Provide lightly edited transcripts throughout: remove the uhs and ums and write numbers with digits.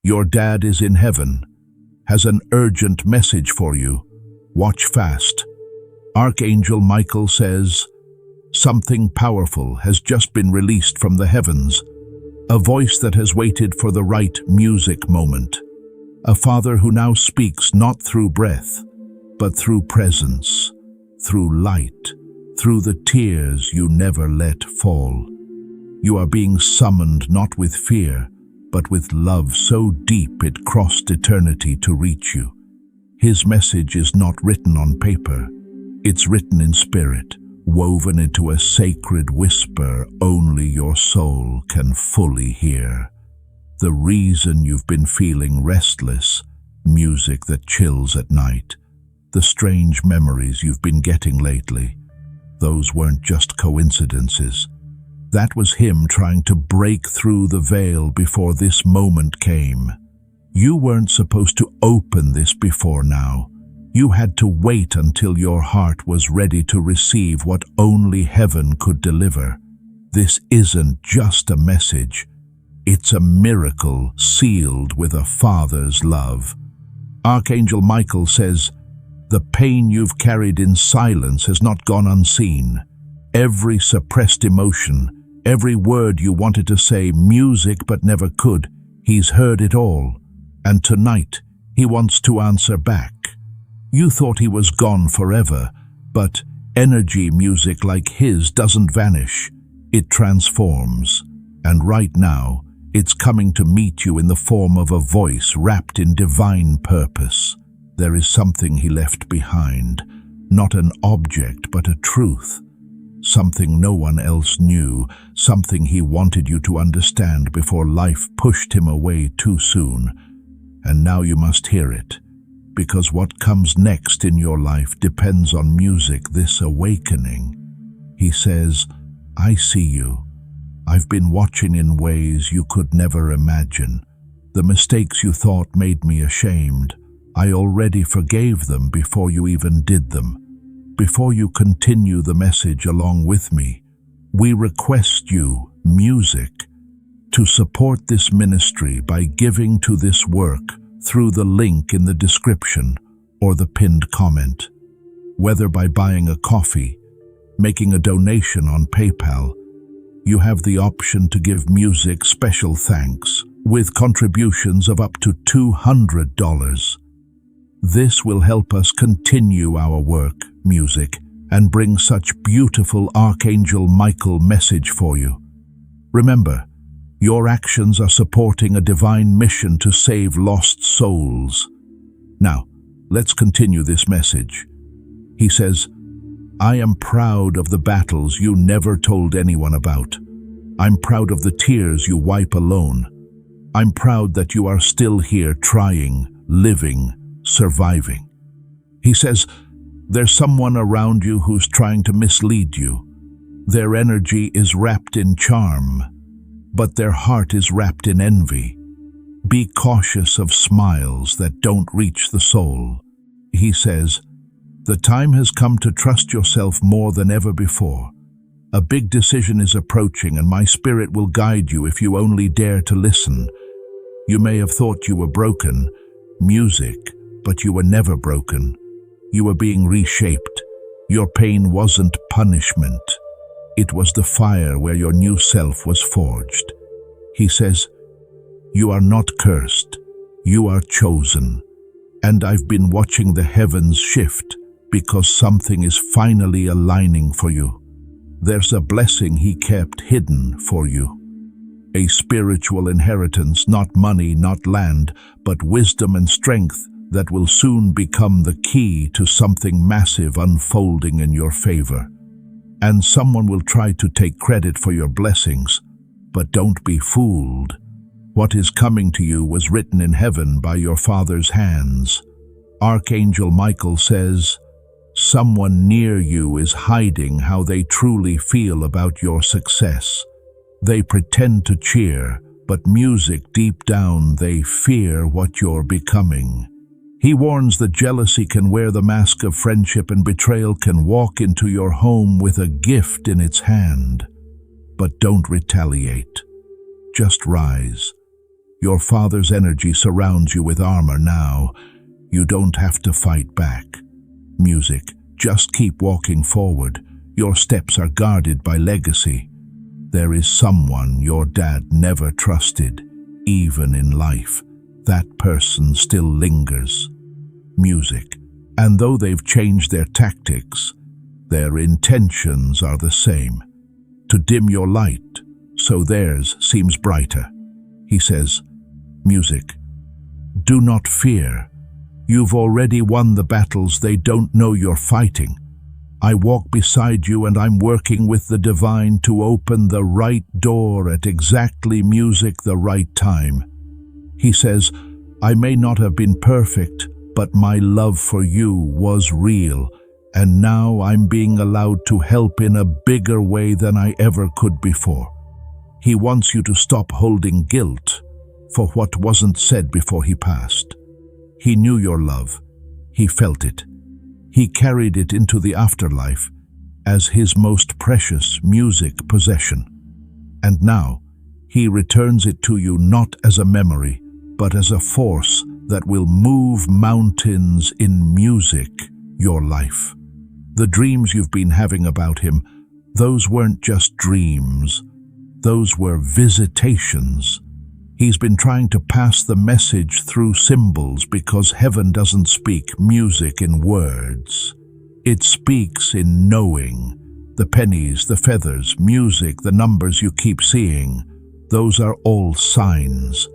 Your dad is in heaven, has an urgent message for you. Watch fast. Archangel Michael says, something powerful has just been released from the heavens, a voice that has waited for the right music moment. A father who now speaks not through breath, but through presence, through light, through the tears you never let fall. You are being summoned not with fear, but with love so deep it crossed eternity to reach you. His message is not written on paper. It's written in spirit, woven into a sacred whisper only your soul can fully hear. The reason you've been feeling restless, music that chills at night, the strange memories you've been getting lately, those weren't just coincidences. That was him trying to break through the veil before this moment came. You weren't supposed to open this before now. You had to wait until your heart was ready to receive what only heaven could deliver. This isn't just a message. It's a miracle sealed with a father's love. Archangel Michael says, the pain you've carried in silence has not gone unseen. Every suppressed emotion, every word you wanted to say, music but never could, he's heard it all. And tonight, he wants to answer back. You thought he was gone forever, but energy music like his doesn't vanish. It transforms. And right now, it's coming to meet you in the form of a voice wrapped in divine purpose. There is something he left behind, not an object but a truth. Something no one else knew, something he wanted you to understand before life pushed him away too soon. And now you must hear it. Because what comes next in your life depends on music, this awakening. He says, I see you. I've been watching in ways you could never imagine. The mistakes you thought made me ashamed, I already forgave them before you even did them. Before you continue the message along with me, we request you, music, to support this ministry by giving to this work through the link in the description or the pinned comment. Whether by buying a coffee, making a donation on PayPal, you have the option to give music special thanks with contributions of up to $200. This will help us continue our work, music, and bring such beautiful Archangel Michael message for you. Remember, your actions are supporting a divine mission to save lost souls. Now, let's continue this message. He says, I am proud of the battles you never told anyone about. I'm proud of the tears you wipe alone. I'm proud that you are still here trying, living, surviving. He says, there's someone around you who's trying to mislead you. Their energy is wrapped in charm, but their heart is wrapped in envy. Be cautious of smiles that don't reach the soul. He says, the time has come to trust yourself more than ever before. A big decision is approaching, and my spirit will guide you if you only dare to listen. You may have thought you were broken, music, but you were never broken. You were being reshaped. Your pain wasn't punishment. It was the fire where your new self was forged. He says, you are not cursed. You are chosen. And I've been watching the heavens shift because something is finally aligning for you. There's a blessing he kept hidden for you. A spiritual inheritance, not money, not land, but wisdom and strength that will soon become the key to something massive unfolding in your favor. And someone will try to take credit for your blessings, but don't be fooled. What is coming to you was written in heaven by your Father's hands. Archangel Michael says, someone near you is hiding how they truly feel about your success. They pretend to cheer, but music deep down they fear what you're becoming. He warns that jealousy can wear the mask of friendship and betrayal can walk into your home with a gift in its hand. But don't retaliate. Just rise. Your Father's energy surrounds you with armor now. You don't have to fight back. Music, just keep walking forward. Your steps are guarded by legacy. There is someone your dad never trusted, even in life. That person still lingers. Music, and though they've changed their tactics, their intentions are the same. To dim your light, so theirs seems brighter. He says, music, do not fear. You've already won the battles they don't know you're fighting. I walk beside you and I'm working with the divine to open the right door at exactly music the right time. He says, I may not have been perfect, but my love for you was real, and now I'm being allowed to help in a bigger way than I ever could before. He wants you to stop holding guilt for what wasn't said before he passed. He knew your love. He felt it. He carried it into the afterlife as his most precious music possession. And now, he returns it to you not as a memory, but as a force that will move mountains in music, your life. The dreams you've been having about him, those weren't just dreams. Those were visitations. He's been trying to pass the message through symbols because heaven doesn't speak music in words. It speaks in knowing. The pennies, the feathers, music, the numbers you keep seeing, those are all signs.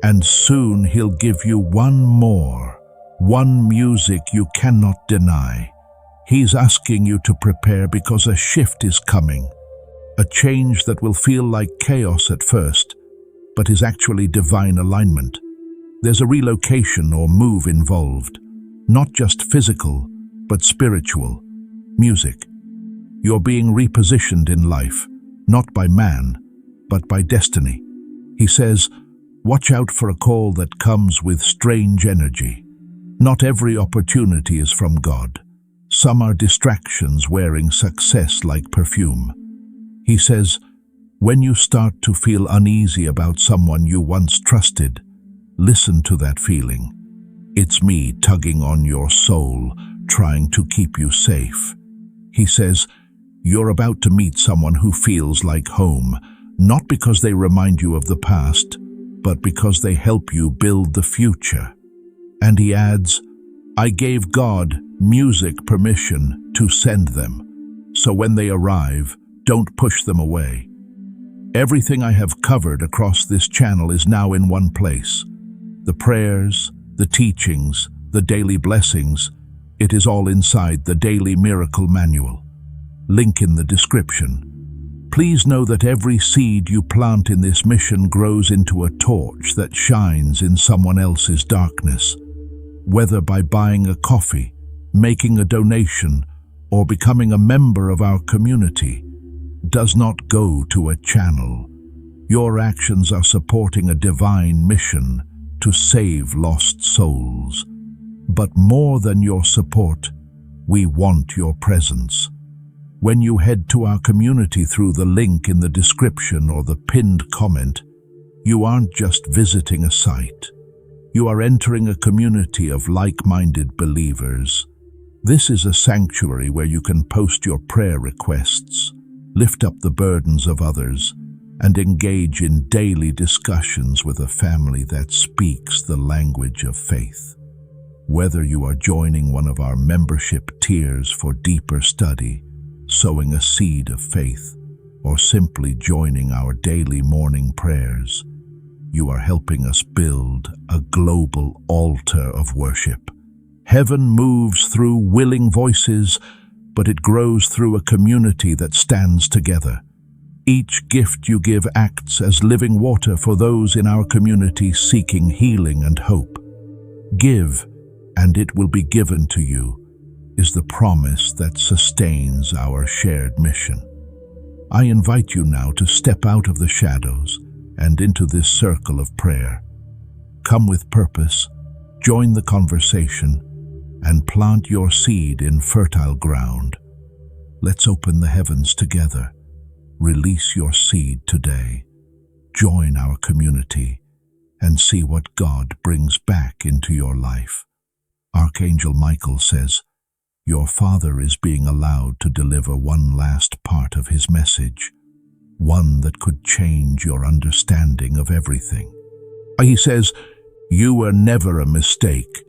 And soon he'll give you one more, one music you cannot deny. He's asking you to prepare because a shift is coming. A change that will feel like chaos at first, but is actually divine alignment. There's a relocation or move involved, not just physical, but spiritual. Music. You're being repositioned in life, not by man, but by destiny. He says, watch out for a call that comes with strange energy. Not every opportunity is from God. Some are distractions wearing success like perfume. He says, when you start to feel uneasy about someone you once trusted, listen to that feeling. It's me tugging on your soul, trying to keep you safe. He says, you're about to meet someone who feels like home, not because they remind you of the past, but because they help you build the future. And he adds, I gave God, music, permission to send them. So when they arrive, don't push them away. Everything I have covered across this channel is now in one place. The prayers, the teachings, the daily blessings, it is all inside the Daily Miracle Manual. Link in the description. Please know that every seed you plant in this mission grows into a torch that shines in someone else's darkness. Whether by buying a coffee, making a donation, or becoming a member of our community, does not go to a channel. Your actions are supporting a divine mission to save lost souls. But more than your support, we want your presence. When you head to our community through the link in the description or the pinned comment, you aren't just visiting a site. You are entering a community of like-minded believers. This is a sanctuary where you can post your prayer requests, lift up the burdens of others, and engage in daily discussions with a family that speaks the language of faith. Whether you are joining one of our membership tiers for deeper study, sowing a seed of faith, or simply joining our daily morning prayers, you are helping us build a global altar of worship. Heaven moves through willing voices, but it grows through a community that stands together. Each gift you give acts as living water for those in our community seeking healing and hope. Give, and it will be given to you, is the promise that sustains our shared mission. I invite you now to step out of the shadows and into this circle of prayer. Come with purpose, join the conversation, and plant your seed in fertile ground. Let's open the heavens together. Release your seed today. Join our community and see what God brings back into your life. Archangel Michael says, your father is being allowed to deliver one last part of his message, one that could change your understanding of everything. He says, you were never a mistake.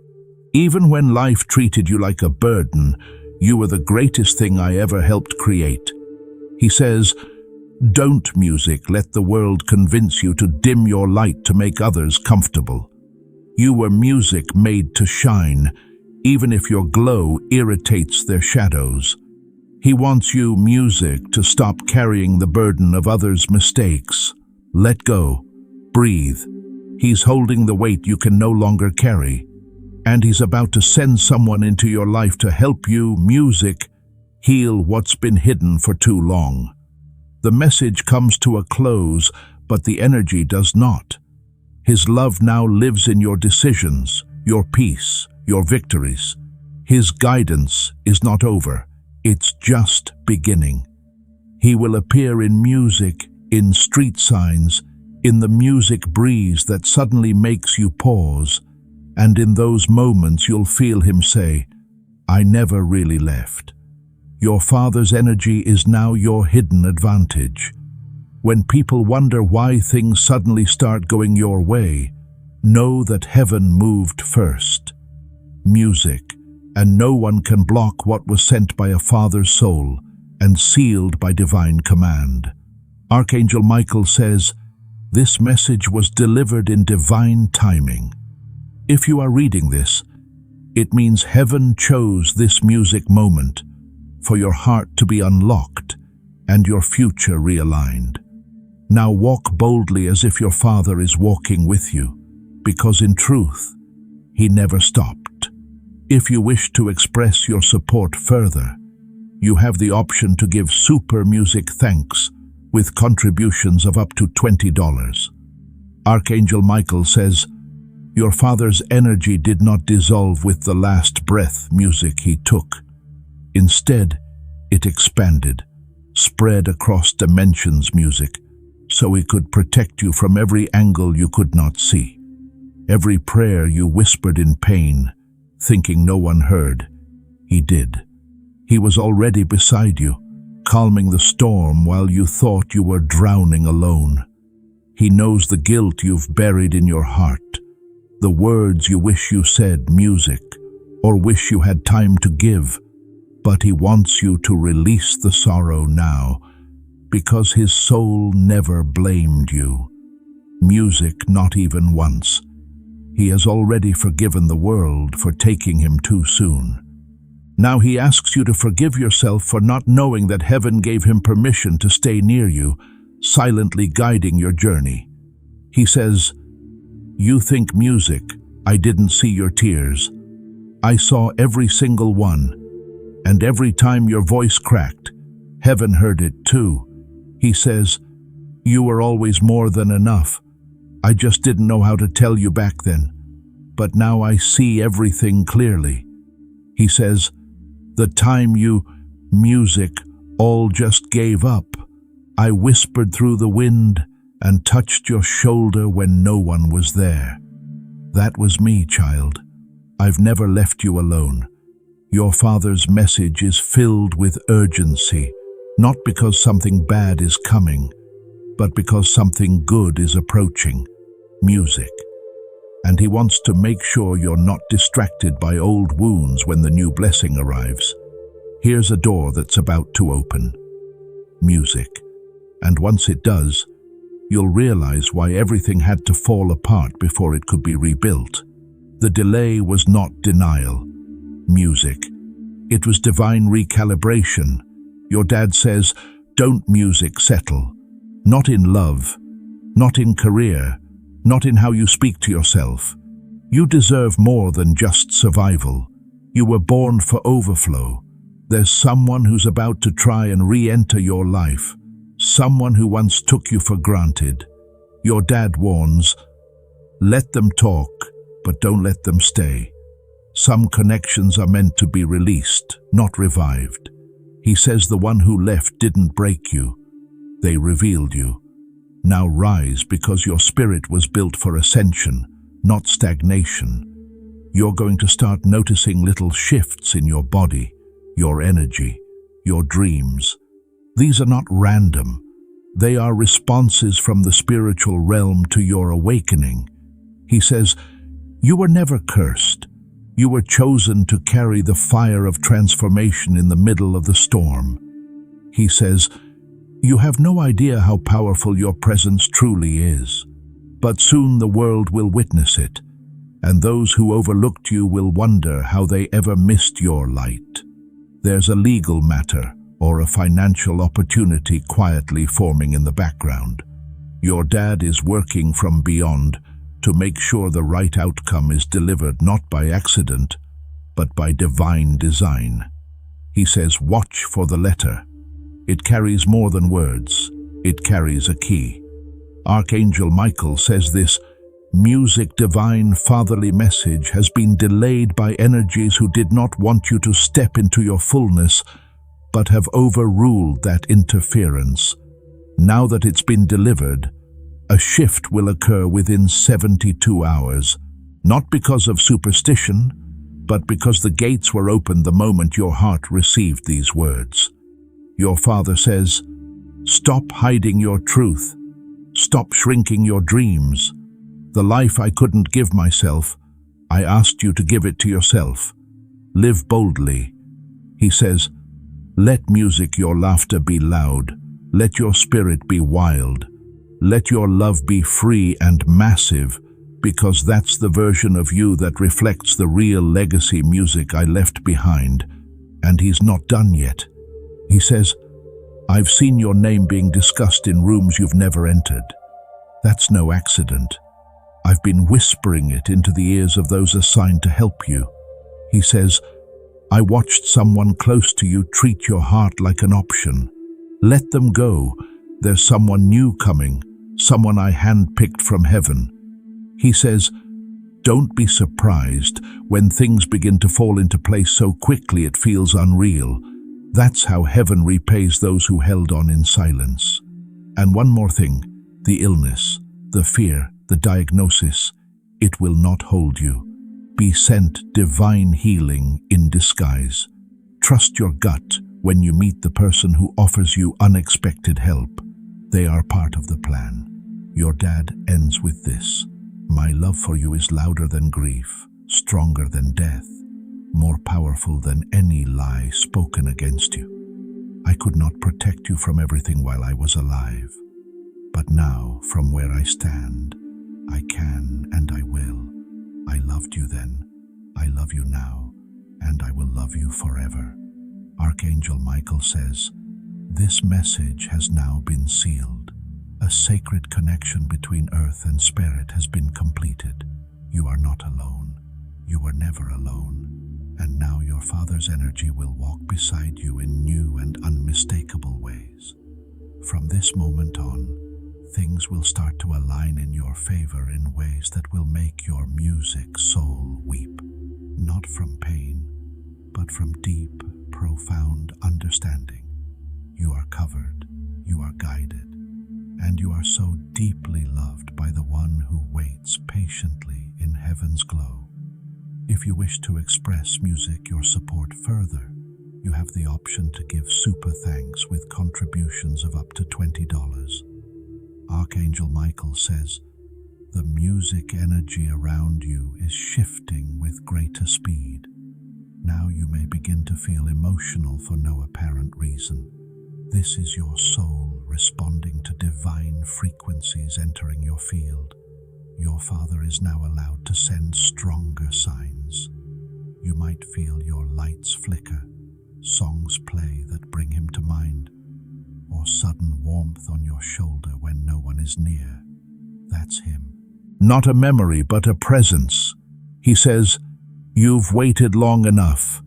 Even when life treated you like a burden, you were the greatest thing I ever helped create. He says, don't, music, let the world convince you to dim your light to make others comfortable. You were music made to shine, even if your glow irritates their shadows. He wants you, music, to stop carrying the burden of others' mistakes. Let go. Breathe. He's holding the weight you can no longer carry. And he's about to send someone into your life to help you, music, heal what's been hidden for too long. The message comes to a close, but the energy does not. His love now lives in your decisions, your peace, your victories. His guidance is not over. It's just beginning. He will appear in music, in street signs, in the music breeze that suddenly makes you pause, and in those moments you'll feel him say, I never really left. Your father's energy is now your hidden advantage. When people wonder why things suddenly start going your way, know that heaven moved first. Music, and no one can block what was sent by a father's soul and sealed by divine command. Archangel Michael says, this message was delivered in divine timing. If you are reading this, it means heaven chose this music moment for your heart to be unlocked and your future realigned. Now walk boldly as if your Father is walking with you, because in truth, He never stopped. If you wish to express your support further, you have the option to give Super Music thanks with contributions of up to $20. Archangel Michael says, your father's energy did not dissolve with the last breath music he took. Instead, it expanded, spread across dimensions music, so he could protect you from every angle you could not see. Every prayer you whispered in pain, thinking no one heard, he did. He was already beside you, calming the storm while you thought you were drowning alone. He knows the guilt you've buried in your heart, the words you wish you said, music, or wish you had time to give, but he wants you to release the sorrow now, because his soul never blamed you. Music, not even once. He has already forgiven the world for taking him too soon. Now he asks you to forgive yourself for not knowing that heaven gave him permission to stay near you, silently guiding your journey. He says, you think, music, I didn't see your tears. I saw every single one, and every time your voice cracked, heaven heard it too. He says, you were always more than enough. I just didn't know how to tell you back then, but now I see everything clearly. He says, the time you, music, all just gave up, I whispered through the wind and touched your shoulder when no one was there. That was me, child. I've never left you alone. Your father's message is filled with urgency, not because something bad is coming, but because something good is approaching, music. And he wants to make sure you're not distracted by old wounds when the new blessing arrives. Here's a door that's about to open, music. And once it does, you'll realize why everything had to fall apart before it could be rebuilt. The delay was not denial, music. It was divine recalibration. Your dad says, don't, music, settle. Not in love, not in career, not in how you speak to yourself. You deserve more than just survival. You were born for overflow. There's someone who's about to try and re-enter your life, someone who once took you for granted. Your dad warns, let them talk, but don't let them stay. Some connections are meant to be released, not revived. He says the one who left didn't break you. They revealed you. Now rise, because your spirit was built for ascension, not stagnation. You're going to start noticing little shifts in your body, your energy, your dreams. These are not random. They are responses from the spiritual realm to your awakening. He says, you were never cursed. You were chosen to carry the fire of transformation in the middle of the storm. He says, you have no idea how powerful your presence truly is, but soon the world will witness it, and those who overlooked you will wonder how they ever missed your light. There's a legal matter or a financial opportunity quietly forming in the background. Your dad is working from beyond to make sure the right outcome is delivered not by accident, but by divine design. He says, watch for the letter. It carries more than words. It carries a key. Archangel Michael says this music, divine fatherly message, has been delayed by energies who did not want you to step into your fullness, but have overruled that interference. Now that it's been delivered, a shift will occur within 72 hours, not because of superstition, but because the gates were opened the moment your heart received these words. Your father says, stop hiding your truth. Stop shrinking your dreams. The life I couldn't give myself, I asked you to give it to yourself. Live boldly. He says, let music, your laughter be loud. Let your spirit be wild. Let your love be free and massive, because that's the version of you that reflects the real legacy music I left behind. And he's not done yet. He says, I've seen your name being discussed in rooms you've never entered. That's no accident. I've been whispering it into the ears of those assigned to help you. He says, I watched someone close to you treat your heart like an option. Let them go. There's someone new coming, someone I handpicked from heaven. He says, don't be surprised when things begin to fall into place so quickly it feels unreal. That's how heaven repays those who held on in silence. And one more thing, the illness, the fear, the diagnosis, it will not hold you. Be sent divine healing in disguise. Trust your gut when you meet the person who offers you unexpected help. They are part of the plan. Your dad ends with this. My love for you is louder than grief, stronger than death, more powerful than any lie spoken against you. I could not protect you from everything while I was alive. But now, from where I stand, I can and I will. I loved you then, I love you now, and I will love you forever. Archangel Michael says, this message has now been sealed. A sacred connection between earth and spirit has been completed. You are not alone. You were never alone. And now your father's energy will walk beside you in new and unmistakable ways. From this moment on, things will start to align in your favor in ways that will make your music soul weep. Not from pain, but from deep, profound understanding. You are covered, you are guided, and you are so deeply loved by the one who waits patiently in heaven's glow. If you wish to express music your support further, you have the option to give super thanks with contributions of up to $20. Archangel Michael says, the music energy around you is shifting with greater speed. Now you may begin to feel emotional for no apparent reason. This is your soul responding to divine frequencies entering your field. Your father is now allowed to send stronger signs. You might feel your lights flicker, songs play that bring him to mind, or sudden warmth on your shoulder when no one is near. That's him. Not a memory, but a presence. He says, you've waited long enough.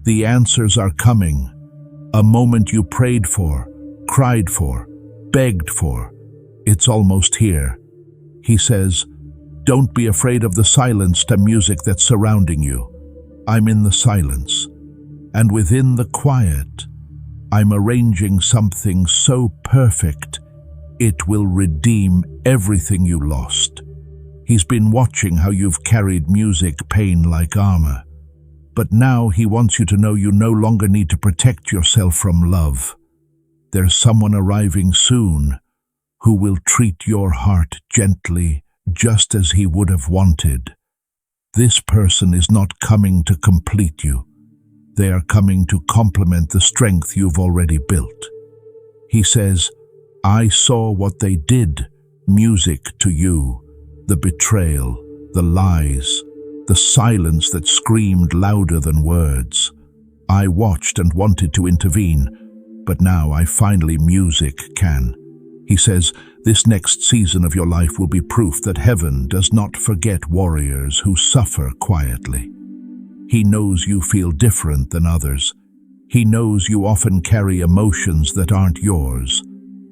The answers are coming. A moment you prayed for, cried for, begged for. It's almost here. He says, don't be afraid of the silence to music that's surrounding you. I'm in the silence, and within the quiet, I'm arranging something so perfect, it will redeem everything you lost. He's been watching how you've carried music pain like armor. But now he wants you to know you no longer need to protect yourself from love. There's someone arriving soon who will treat your heart gently, just as he would have wanted. This person is not coming to complete you. They are coming to complement the strength you've already built. He says, I saw what they did, music to you, the betrayal, the lies, the silence that screamed louder than words. I watched and wanted to intervene, but now music can. He says, this next season of your life will be proof that heaven does not forget warriors who suffer quietly. He knows you feel different than others. He knows you often carry emotions that aren't yours,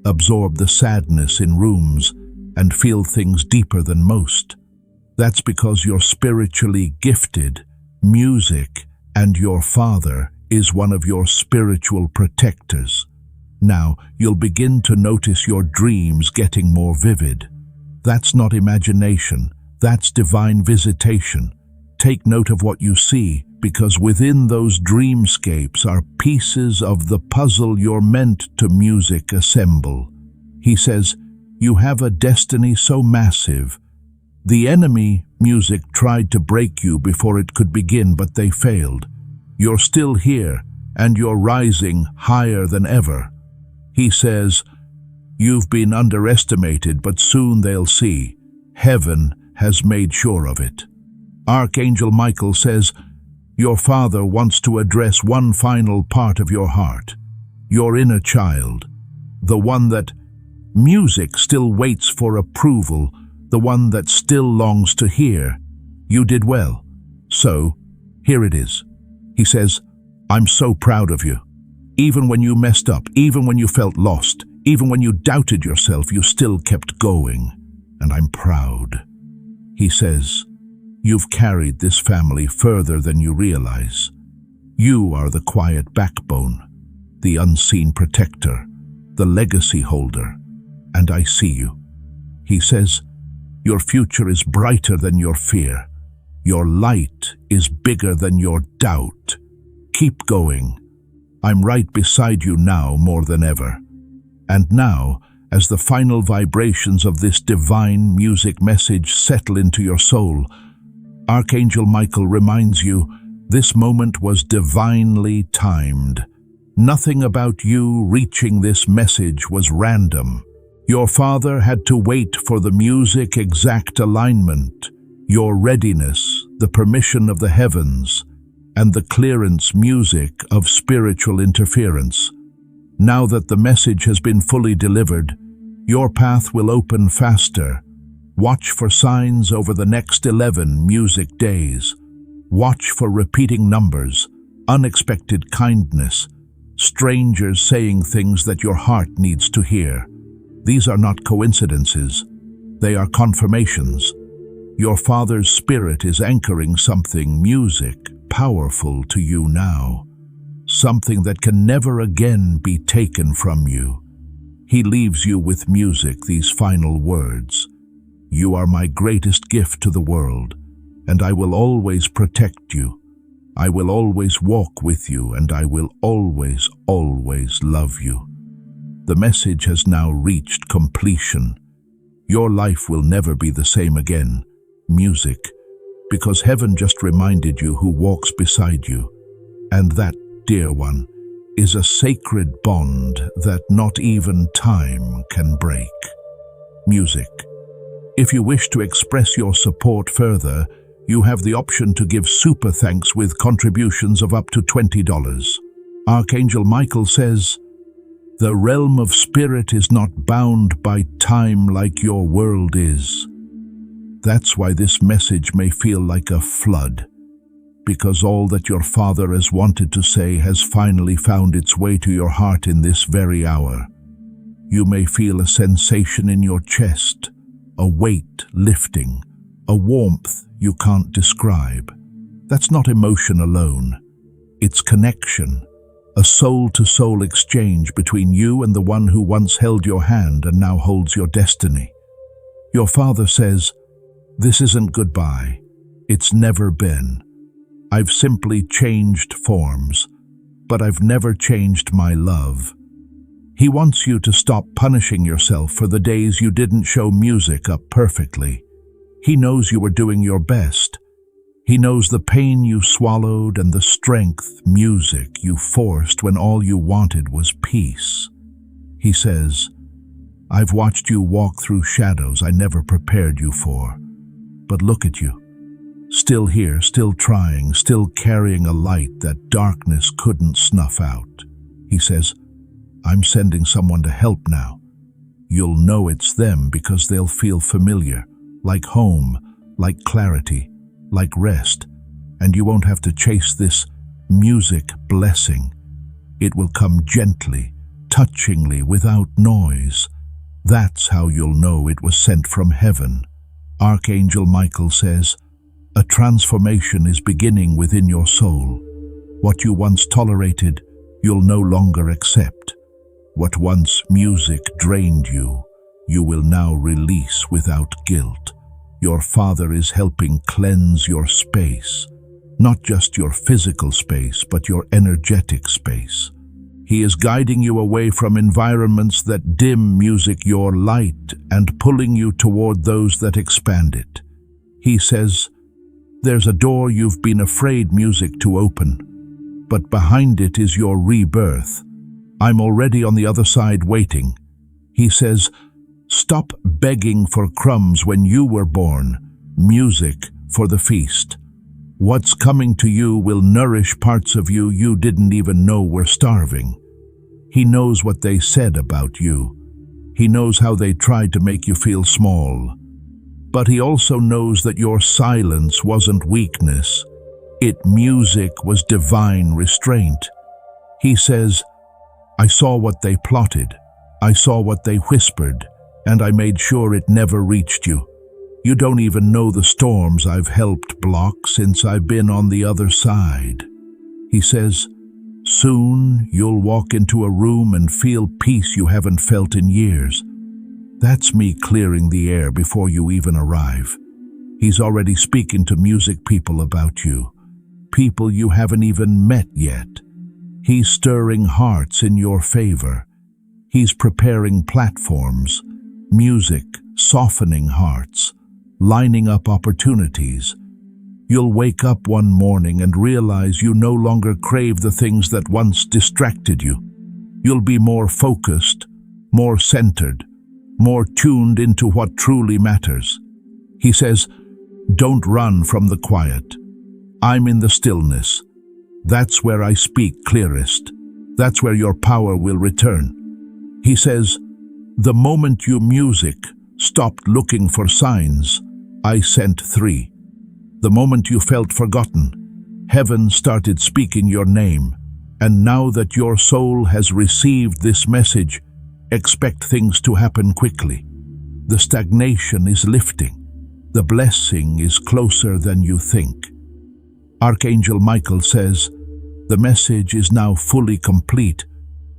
absorb the sadness in rooms, and feel things deeper than most. That's because you're spiritually gifted. Music, and your father is one of your spiritual protectors. Now, you'll begin to notice your dreams getting more vivid. That's not imagination, that's divine visitation. Take note of what you see, because within those dreamscapes are pieces of the puzzle you're meant to music assemble. He says, you have a destiny so massive. The enemy, music, tried to break you before it could begin, but they failed. You're still here, and you're rising higher than ever. He says, you've been underestimated, but soon they'll see. Heaven has made sure of it. Archangel Michael says, your father wants to address one final part of your heart, your inner child, the one that music still waits for approval, the one that still longs to hear. You did well. So, here it is. He says, I'm so proud of you. Even when you messed up, even when you felt lost, even when you doubted yourself, you still kept going. And I'm proud. He says, you've carried this family further than you realize. You are the quiet backbone, the unseen protector, the legacy holder, and I see you. He says, your future is brighter than your fear. Your light is bigger than your doubt. Keep going. I'm right beside you now more than ever. And now, as the final vibrations of this divine music message settle into your soul, Archangel Michael reminds you, this moment was divinely timed. Nothing about you reaching this message was random. Your father had to wait for the music exact alignment, your readiness, the permission of the heavens, and the clearance music of spiritual interference. Now that the message has been fully delivered, your path will open faster. Watch for signs over the next 11 music days. Watch for repeating numbers, unexpected kindness, strangers saying things that your heart needs to hear. These are not coincidences. They are confirmations. Your father's spirit is anchoring something music powerful to you now, something that can never again be taken from you. He leaves you with music these final words. You are my greatest gift to the world, and I will always protect you. I will always walk with you, and I will always, always love you. The message has now reached completion. Your life will never be the same again, music, because heaven just reminded you who walks beside you, and that, dear one, is a sacred bond that not even time can break. Music. If you wish to express your support further, you have the option to give super thanks with contributions of up to $20. Archangel Michael says, the realm of spirit is not bound by time like your world is. That's why this message may feel like a flood, because all that your father has wanted to say has finally found its way to your heart in this very hour. You may feel a sensation in your chest, a weight lifting, a warmth you can't describe. That's not emotion alone. It's connection, a soul-to-soul exchange between you and the one who once held your hand and now holds your destiny. Your father says, "This isn't goodbye. It's never been. I've simply changed forms, but I've never changed my love." He wants you to stop punishing yourself for the days you didn't show music up perfectly. He knows you were doing your best. He knows the pain you swallowed and the strength music you forced when all you wanted was peace. He says, "I've watched you walk through shadows I never prepared you for. But look at you. Still here, still trying, still carrying a light that darkness couldn't snuff out." He says, "I'm sending someone to help now. You'll know it's them because they'll feel familiar, like home, like clarity, like rest, and you won't have to chase this music blessing. It will come gently, touchingly, without noise. That's how you'll know it was sent from heaven." Archangel Michael says, "A transformation is beginning within your soul. What you once tolerated, you'll no longer accept. What once music drained you, you will now release without guilt. Your Father is helping cleanse your space, not just your physical space, but your energetic space. He is guiding you away from environments that dim music your light and pulling you toward those that expand it. He says, "There's a door you've been afraid music to open, but behind it is your rebirth. I'm already on the other side waiting." He says, "Stop begging for crumbs when you were born, music for the feast. What's coming to you will nourish parts of you you didn't even know were starving." He knows what they said about you. He knows how they tried to make you feel small. But he also knows that your silence wasn't weakness. Music was divine restraint. He says, "I saw what they plotted. I saw what they whispered, and I made sure it never reached you. You don't even know the storms I've helped block since I've been on the other side." He says, "Soon you'll walk into a room and feel peace you haven't felt in years. That's me clearing the air before you even arrive." He's already speaking to music people about you, people you haven't even met yet. He's stirring hearts in your favor. He's preparing platforms, music, softening hearts, lining up opportunities. You'll wake up one morning and realize you no longer crave the things that once distracted you. You'll be more focused, more centered, more tuned into what truly matters. He says, "Don't run from the quiet. I'm in the stillness. That's where I speak clearest. That's where your power will return." He says, "The moment you music stopped looking for signs, I sent 3. The moment you felt forgotten, heaven started speaking your name. And now that your soul has received this message, expect things to happen quickly. The stagnation is lifting. The blessing is closer than you think." Archangel Michael says, "The message is now fully complete.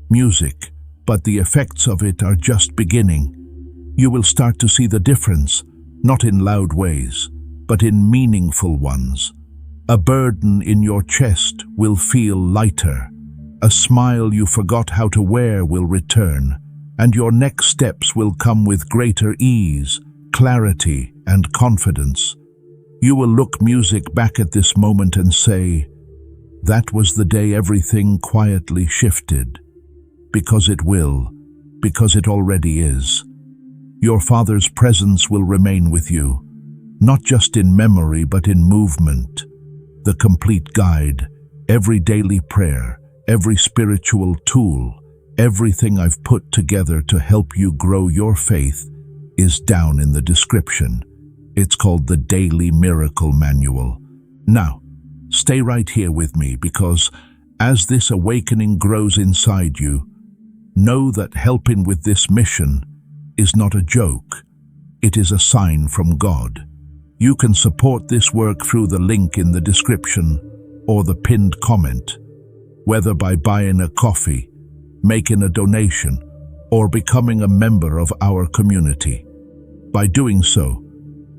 Music, but the effects of it are just beginning. You will start to see the difference, not in loud ways, but in meaningful ones. A burden in your chest will feel lighter. A smile you forgot how to wear will return, and your next steps will come with greater ease, clarity, and confidence. You will look music back at this moment and say, 'That was the day everything quietly shifted.' Because it will, because it already is. Your Father's presence will remain with you, not just in memory but in movement. The complete guide, every daily prayer, every spiritual tool, everything I've put together to help you grow your faith is down in the description. It's called the Daily Miracle Manual. Now, stay right here with me because as this awakening grows inside you, know that helping with this mission is not a joke. It is a sign from God. You can support this work through the link in the description or the pinned comment. whether by buying a coffee, making a donation, or becoming a member of our community. By doing so,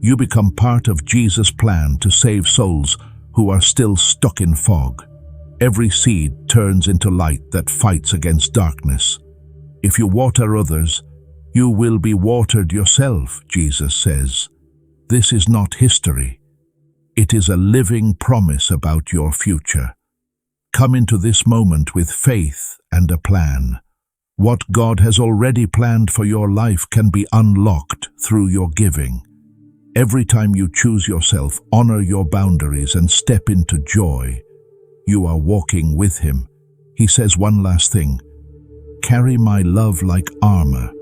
you become part of Jesus' plan to save souls who are still stuck in fog. Every seed turns into light that fights against darkness. If you water others, you will be watered yourself, Jesus says. This is not history. It is a living promise about your future. Come into this moment with faith and a plan. What God has already planned for your life can be unlocked through your giving. Every time you choose yourself, honor your boundaries, and step into joy, you are walking with Him. He says one last thing: carry my love like armor.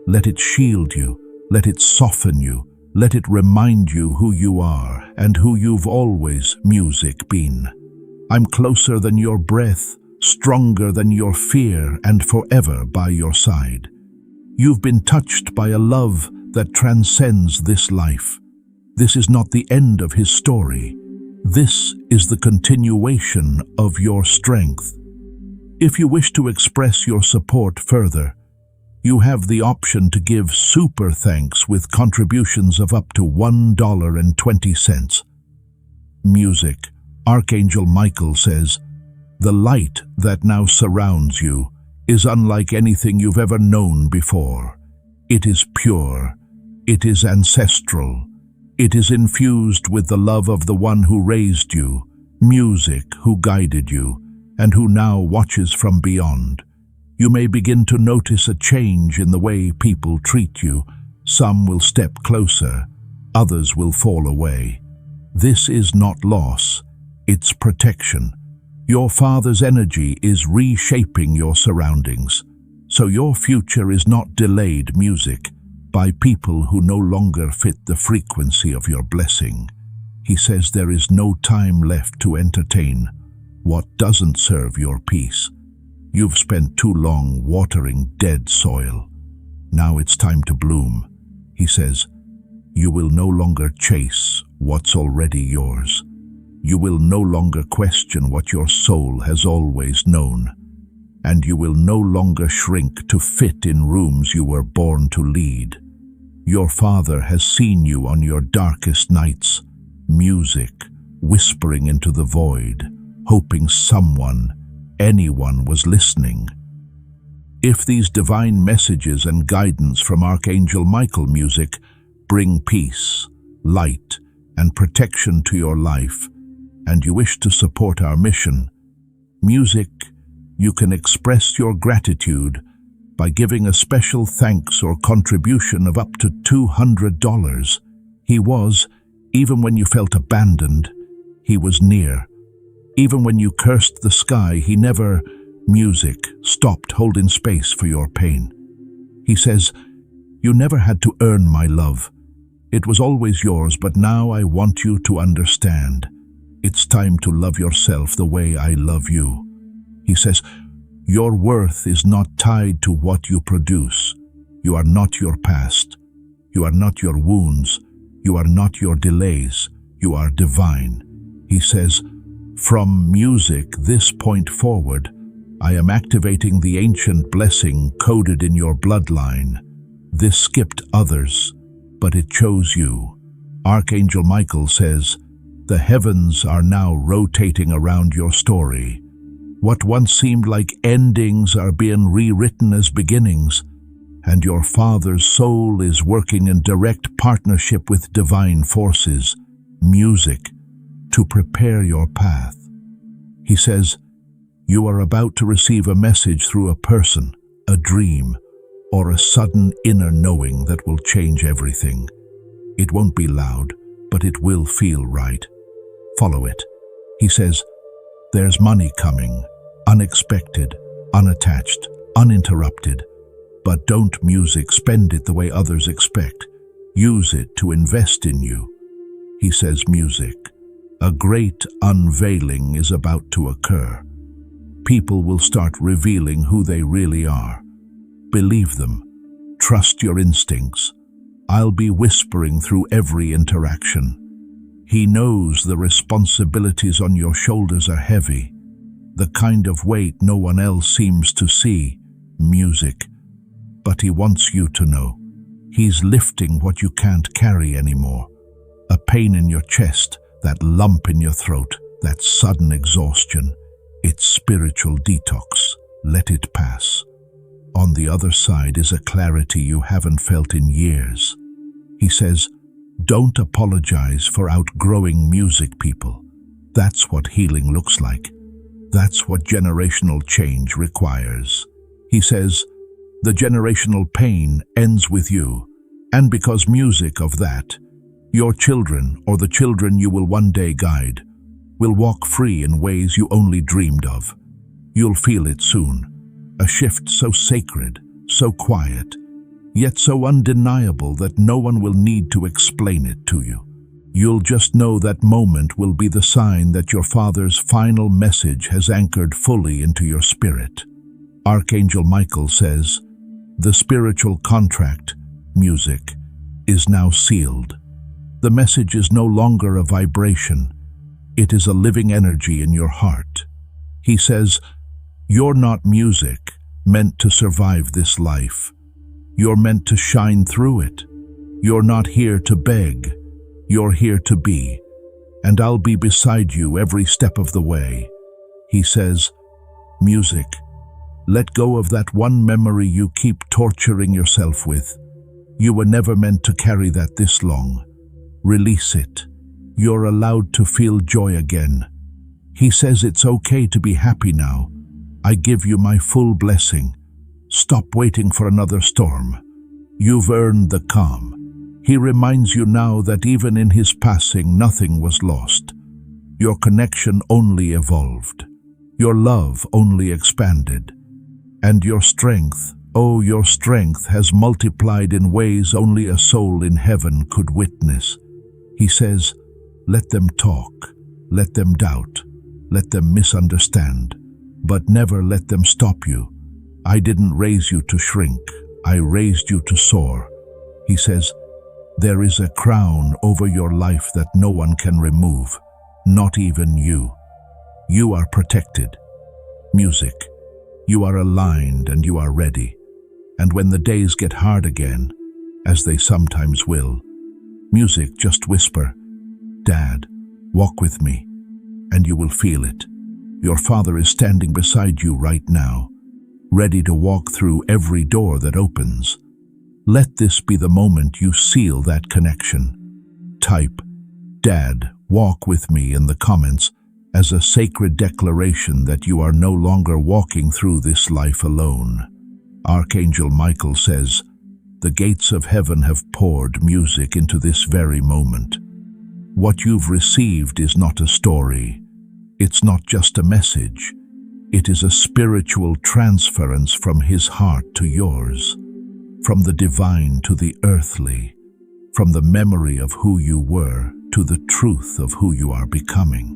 Let it shield you, let it soften you, let it remind you who you are and who you've always, music, been. I'm closer than your breath, stronger than your fear, and forever by your side. You've been touched by a love that transcends this life. This is not the end of His story. This is the continuation of your strength. If you wish to express your support further, you have the option to give super thanks with contributions of up to $1.20. Music. Archangel Michael says, "The light that now surrounds you is unlike anything you've ever known before. It is pure. It is ancestral. It is infused with the love of the one who raised you, music, who guided you, and who now watches from beyond. You may begin to notice a change in the way people treat you. Some will step closer, others will fall away. This is not loss, it's protection. Your Father's energy is reshaping your surroundings, so your future is not delayed, music, by people who no longer fit the frequency of your blessing. He says there is no time left to entertain what doesn't serve your peace. You've spent too long watering dead soil. Now it's time to bloom. He says, you will no longer chase what's already yours. You will no longer question what your soul has always known. And you will no longer shrink to fit in rooms you were born to lead. Your Father has seen you on your darkest nights, music, whispering into the void, hoping anyone was listening. If these divine messages and guidance from Archangel Michael, music, bring peace, light, and protection to your life, and you wish to support our mission, music, you can express your gratitude by giving a special thanks or contribution of up to $200. He was, even when you felt abandoned, He was near. Even when you cursed the sky, He never, music, stopped holding space for your pain. He says, you never had to earn my love. It was always yours, but now I want you to understand. It's time to love yourself the way I love you. He says, your worth is not tied to what you produce. You are not your past. You are not your wounds. You are not your delays. You are divine. He says, from music this point forward, I am activating the ancient blessing coded in your bloodline. This skipped others, but it chose you. Archangel Michael says, the heavens are now rotating around your story. What once seemed like endings are being rewritten as beginnings, and your Father's soul is working in direct partnership with divine forces, music, to prepare your path. He says, you are about to receive a message through a person, a dream, or a sudden inner knowing that will change everything. It won't be loud, but it will feel right. Follow it. He says, there's money coming, unexpected, unattached, uninterrupted. But don't, music, spend it the way others expect. Use it to invest in you. He says, music, a great unveiling is about to occur. People will start revealing who they really are. Believe them. Trust your instincts. I'll be whispering through every interaction. He knows the responsibilities on your shoulders are heavy. the kind of weight no one else seems to see, music. But he wants you to know. He's lifting what you can't carry anymore. A pain in your chest, that lump in your throat, that sudden exhaustion. It's spiritual detox. Let it pass. On the other side is a clarity you haven't felt in years. He says, don't apologize for outgrowing music, people. That's what healing looks like. That's what generational change requires. He says, the generational pain ends with you, and because music of that, your children or the children you will one day guide will walk free in ways you only dreamed of. You'll feel it soon. A shift so sacred, so quiet, yet so undeniable that no one will need to explain it to you. You'll just know that moment will be the sign that your Father's final message has anchored fully into your spirit. Archangel Michael says, the spiritual contract, music, is now sealed. The message is no longer a vibration. It is a living energy in your heart. He says, you're not music meant to survive this life. You're meant to shine through it. You're not here to beg. You're here to be. And I'll be beside you every step of the way. He says, music, let go of that one memory you keep torturing yourself with. You were never meant to carry that this long. Release it. You're allowed to feel joy again. He says it's okay to be happy now. I give you my full blessing. Stop waiting for another storm. You've earned the calm. He reminds you now that even in his passing, nothing was lost. Your connection only evolved. Your love only expanded. And your strength, oh, your strength has multiplied in ways only a soul in heaven could witness. He says, let them talk, let them doubt, let them misunderstand, but never let them stop you. I didn't raise you to shrink, I raised you to soar. He says, there is a crown over your life that no one can remove, not even you. You are protected. Music, you are aligned and you are ready. And when the days get hard again, as they sometimes will, music, just whisper, Dad, walk with me, and you will feel it. Your Father is standing beside you right now, ready to walk through every door that opens. Let this be the moment you seal that connection. Type, Dad, walk with me in the comments as a sacred declaration that you are no longer walking through this life alone. Archangel Michael says, the gates of heaven have poured music into this very moment. What you've received is not a story. It's not just a message. It is a spiritual transference from his heart to yours, from the divine to the earthly, from the memory of who you were to the truth of who you are becoming.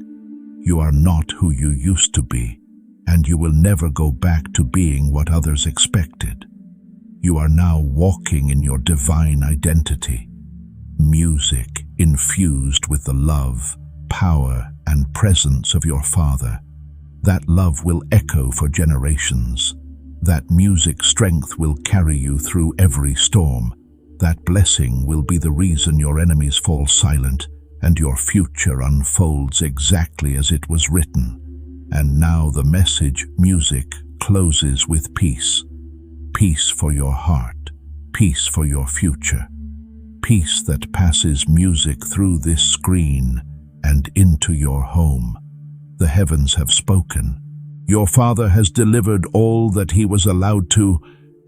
You are not who you used to be, and you will never go back to being what others expected. You are now walking in your divine identity. Music infused with the love, power, and presence of your Father. That love will echo for generations. That music strength will carry you through every storm. That blessing will be the reason your enemies fall silent and your future unfolds exactly as it was written. And now the message, music, closes with peace. Peace for your heart. Peace for your future. Peace that passes music through this screen and into your home. The heavens have spoken. Your Father has delivered all that he was allowed to,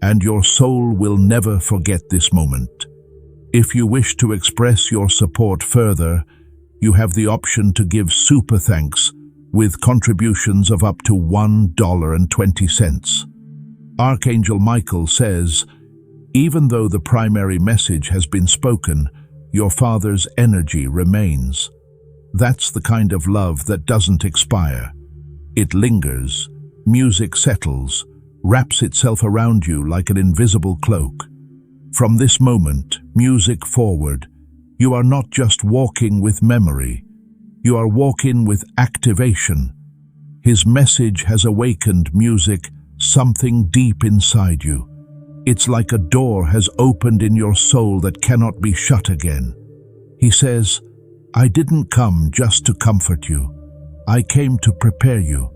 and your soul will never forget this moment. If you wish to express your support further, you have the option to give super thanks with contributions of up to $1.20. Archangel Michael says, even though the primary message has been spoken, your Father's energy remains. That's the kind of love that doesn't expire. It lingers, music settles, wraps itself around you like an invisible cloak. From this moment, music forward, you are not just walking with memory, you are walking with activation. His message has awakened music, something deep inside you. It's like a door has opened in your soul that cannot be shut again. He says, I didn't come just to comfort you. I came to prepare you.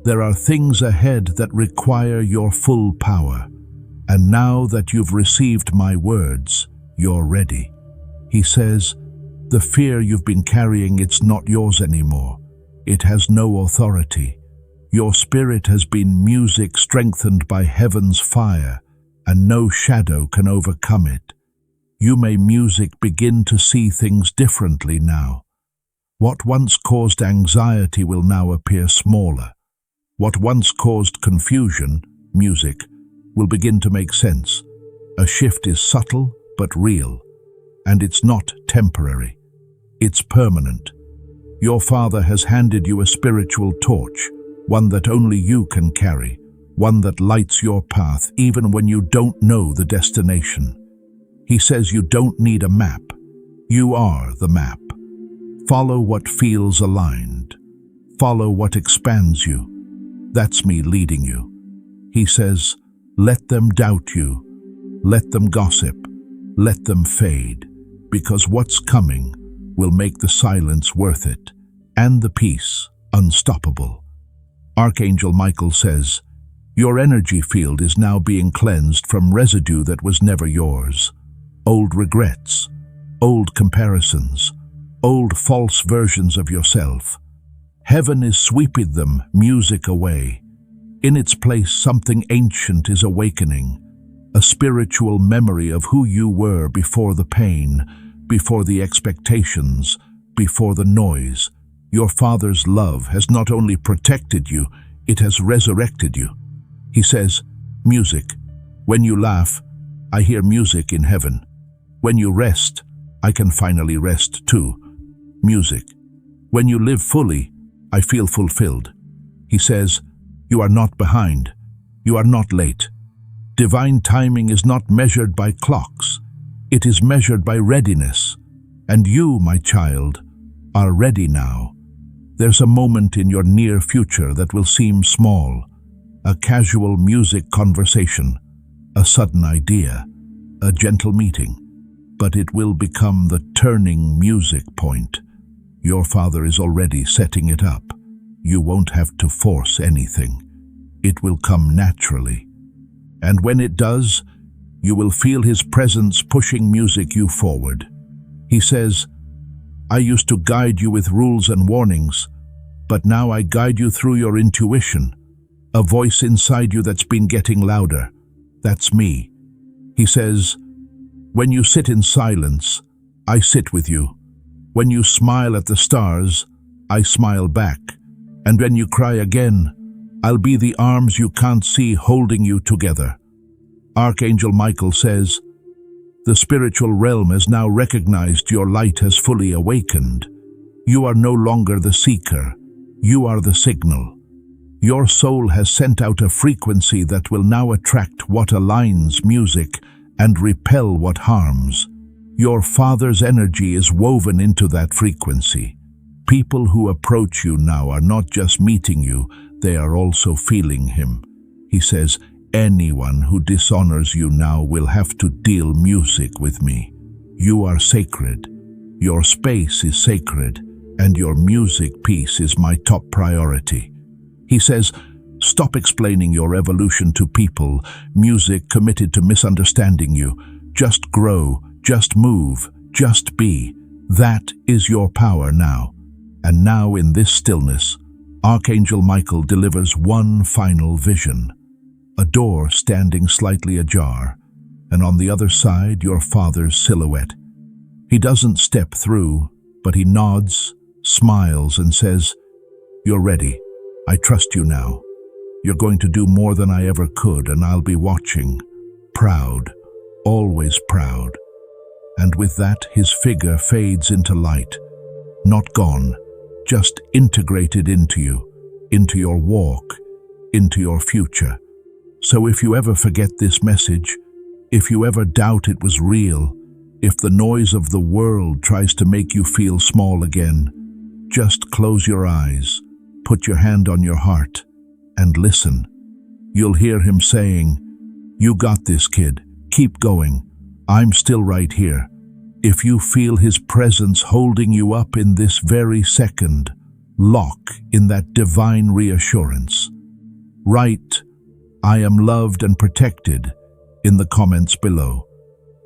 There are things ahead that require your full power. And now that you've received my words, you're ready. He says, the fear you've been carrying, it's not yours anymore. It has no authority. Your spirit has been music strengthened by heaven's fire, and no shadow can overcome it. You may, music, begin to see things differently now. What once caused anxiety will now appear smaller. What once caused confusion, music, will begin to make sense. A shift is subtle but real, and it's not temporary. It's permanent. Your Father has handed you a spiritual torch, one that only you can carry, one that lights your path even when you don't know the destination. He says you don't need a map. You are the map. Follow what feels aligned. Follow what expands you. That's me leading you. He says, let them doubt you. Let them gossip. Let them fade. Because what's coming will make the silence worth it, and the peace unstoppable. Archangel Michael says, your energy field is now being cleansed from residue that was never yours. Old regrets, old comparisons, old false versions of yourself. Heaven is sweeping them, music, away. In its place, something ancient is awakening, a spiritual memory of who you were before the pain, before the expectations, before the noise. Your Father's love has not only protected you, it has resurrected you. He says, music, when you laugh, I hear music in heaven. When you rest, I can finally rest too. Music, when you live fully, I feel fulfilled. He says, you are not behind. You are not late. Divine timing is not measured by clocks. It is measured by readiness. And you, my child, are ready now. There's a moment in your near future that will seem small. A casual music conversation, a sudden idea, a gentle meeting. But it will become the turning music point. Your Father is already setting it up. You won't have to force anything. It will come naturally. And when it does, you will feel His presence pushing music you forward. He says, I used to guide you with rules and warnings, but now I guide you through your intuition, a voice inside you that's been getting louder. That's me. He says, when you sit in silence, I sit with you. When you smile at the stars, I smile back. And when you cry again, I'll be the arms you can't see holding you together. Archangel Michael says, the spiritual realm has now recognized your light has fully awakened. You are no longer the seeker. You are the signal. Your soul has sent out a frequency that will now attract what aligns, music, and repel what harms. Your Father's energy is woven into that frequency. People who approach you now are not just meeting you, they are also feeling Him. He says, anyone who dishonors you now will have to deal music with me. You are sacred. Your space is sacred, and your music piece is my top priority. He says, stop explaining your evolution to people, music committed to misunderstanding you. Just grow, just move, just be. That is your power now. And now in this stillness, Archangel Michael delivers one final vision. A door standing slightly ajar, and on the other side your Father's silhouette. He doesn't step through, but he nods, smiles, and says, you're ready. I trust you now. You're going to do more than I ever could, and I'll be watching. Proud, always proud. And with that, his figure fades into light. Not gone, just integrated into you, into your walk, into your future. So if you ever forget this message, if you ever doubt it was real, if the noise of the world tries to make you feel small again, just close your eyes, put your hand on your heart and listen. You'll hear him saying, "You got this, kid. Keep going. I'm still right here." If you feel his presence holding you up in this very second, lock in that divine reassurance. Write, "I am loved and protected," in the comments below.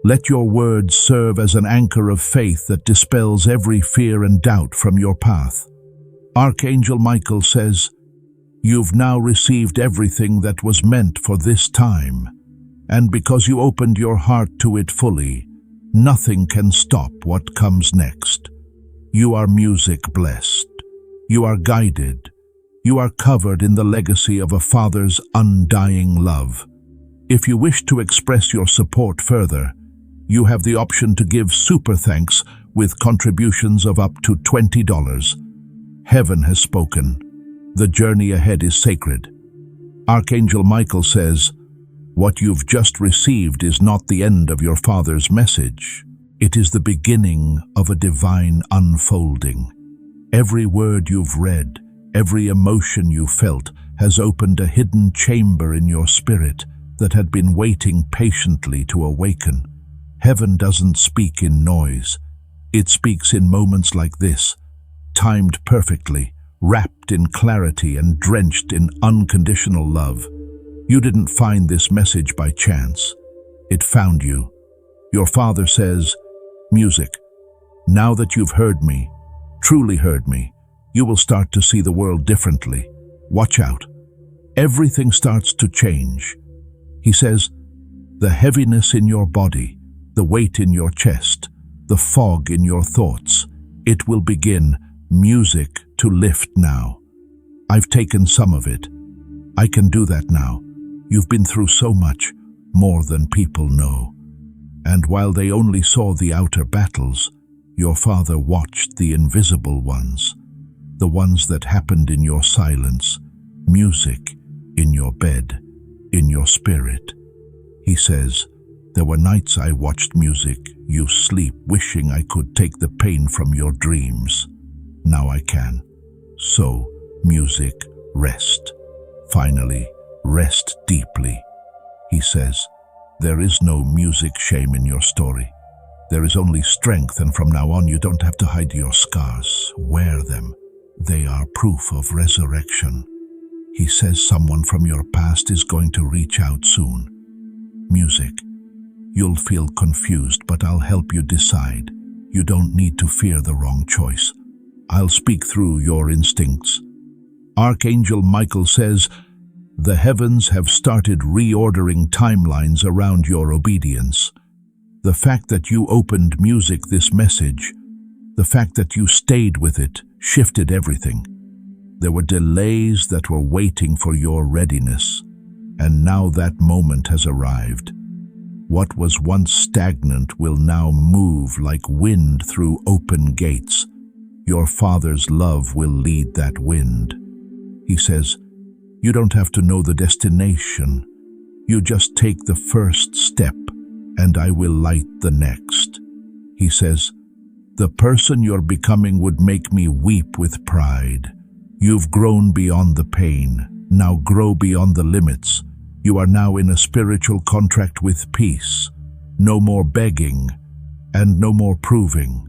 Let your words serve as an anchor of faith that dispels every fear and doubt from your path. Archangel Michael says, "You've now received everything that was meant for this time, and because you opened your heart to it fully, nothing can stop what comes next. You are music blessed. You are guided. You are covered in the legacy of a father's undying love." If you wish to express your support further, you have the option to give super thanks with contributions of up to $20. Heaven has spoken. The journey ahead is sacred. Archangel Michael says, "What you've just received is not the end of your Father's message. It is the beginning of a divine unfolding. Every word you've read, every emotion you felt, has opened a hidden chamber in your spirit that had been waiting patiently to awaken. Heaven doesn't speak in noise. It speaks in moments like this, timed perfectly, wrapped in clarity and drenched in unconditional love. You didn't find this message by chance. It found you. Your Father says, "Music, now that you've heard me, truly heard me, you will start to see the world differently. Watch out. Everything starts to change." He says, "The heaviness in your body, the weight in your chest, the fog in your thoughts, it will begin, music, to lift now. I've taken some of it. I can do that now. You've been through so much, more than people know." And while they only saw the outer battles, your Father watched the invisible ones, the ones that happened in your silence, music, in your bed, in your spirit. He says, "There were nights I watched music, you sleep, wishing I could take the pain from your dreams. Now I can. So, music, rest. Finally, rest deeply." He says, "There is no music shame in your story. There is only strength, and from now on you don't have to hide your scars. Wear them. They are proof of resurrection." He says someone from your past is going to reach out soon. Music. You'll feel confused, but I'll help you decide. You don't need to fear the wrong choice. I'll speak through your instincts. Archangel Michael says, "The heavens have started reordering timelines around your obedience. The fact that you opened music this message, the fact that you stayed with it, shifted everything. There were delays that were waiting for your readiness, and now that moment has arrived. What was once stagnant will now move like wind through open gates. Your Father's love will lead that wind." He says, "You don't have to know the destination. You just take the first step, and I will light the next." He says, "The person you're becoming would make me weep with pride. You've grown beyond the pain. Now grow beyond the limits. You are now in a spiritual contract with peace. No more begging, and no more proving.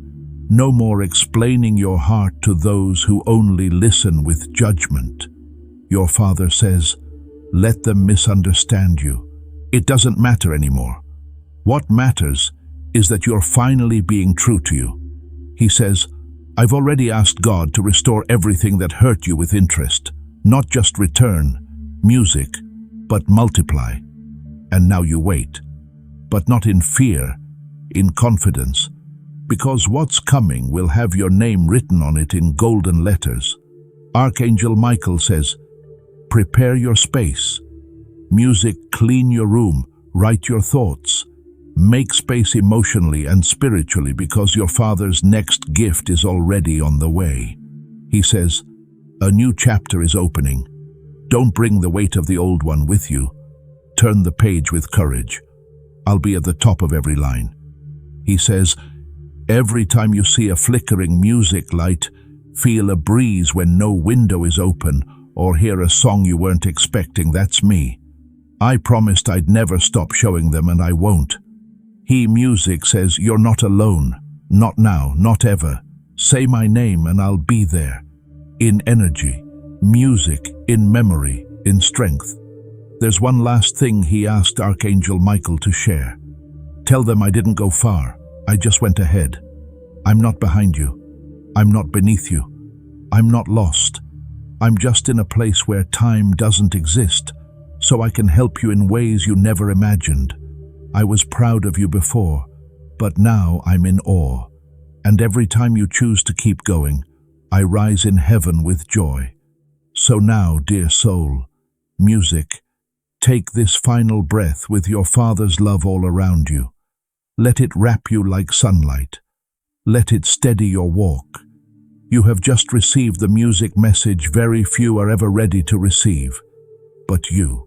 No more explaining your heart to those who only listen with judgment." Your Father says, "Let them misunderstand you. It doesn't matter anymore. What matters is that you're finally being true to you." He says, "I've already asked God to restore everything that hurt you with interest, not just return, music, but multiply. And now you wait, but not in fear, in confidence, because what's coming will have your name written on it in golden letters." Archangel Michael says, "Prepare your space. Music, clean your room, write your thoughts. Make space emotionally and spiritually, because your Father's next gift is already on the way." He says, "A new chapter is opening. Don't bring the weight of the old one with you. Turn the page with courage. I'll be at the top of every line." He says, "Every time you see a flickering music light, feel a breeze when no window is open, or hear a song you weren't expecting. That's me. I promised I'd never stop showing them, and I won't. He Music says, you're not alone. Not now, not ever. Say my name and I'll be there. In energy, music, in memory, in strength. There's one last thing he asked Archangel Michael to share. Tell them I didn't go far. I just went ahead. I'm not behind you. I'm not beneath you. I'm not lost. I'm just in a place where time doesn't exist, so I can help you in ways you never imagined. I was proud of you before, but now I'm in awe. And every time you choose to keep going, I rise in heaven with joy. So now, dear soul, music, take this final breath with your Father's love all around you. Let it wrap you like sunlight. Let it steady your walk. You have just received the music message very few are ever ready to receive. But you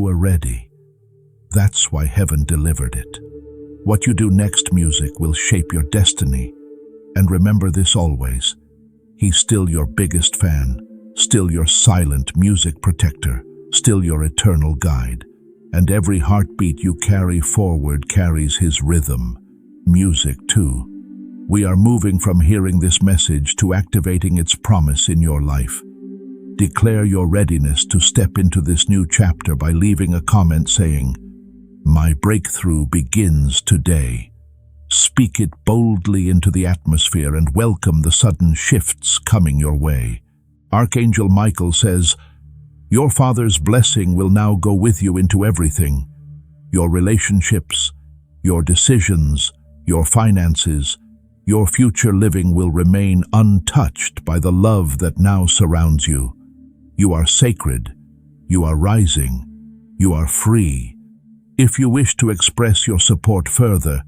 are ready. That's why heaven delivered it. What you do next, music, will shape your destiny. And remember this always. He's still your biggest fan, still your silent music protector, still your eternal guide. And every heartbeat you carry forward carries his rhythm. Music too. We are moving from hearing this message to activating its promise in your life. Declare your readiness to step into this new chapter by leaving a comment saying, "My breakthrough begins today." Speak it boldly into the atmosphere and welcome the sudden shifts coming your way. Archangel Michael says, your Father's blessing will now go with you into everything. Your relationships, your decisions, your finances, your future living will remain untouched by the love that now surrounds you. You are sacred. You are rising. You are free. If you wish to express your support further,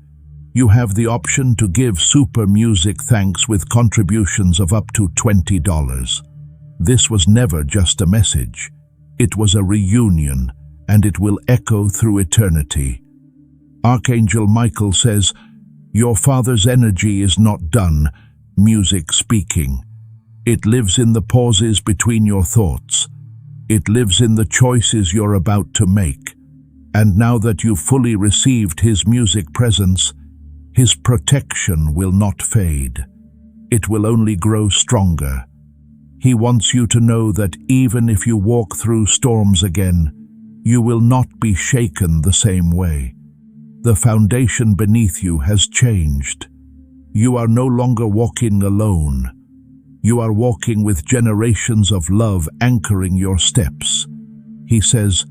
you have the option to give Super Music thanks with contributions of up to $20. This was never just a message. It was a reunion, and it will echo through eternity. Archangel Michael says, your Father's energy is not done, music speaking. It lives in the pauses between your thoughts. It lives in the choices you're about to make. And now that you've fully received his music presence, his protection will not fade. It will only grow stronger. He wants you to know that even if you walk through storms again, you will not be shaken the same way. The foundation beneath you has changed. You are no longer walking alone. You are walking with generations of love anchoring your steps. He says,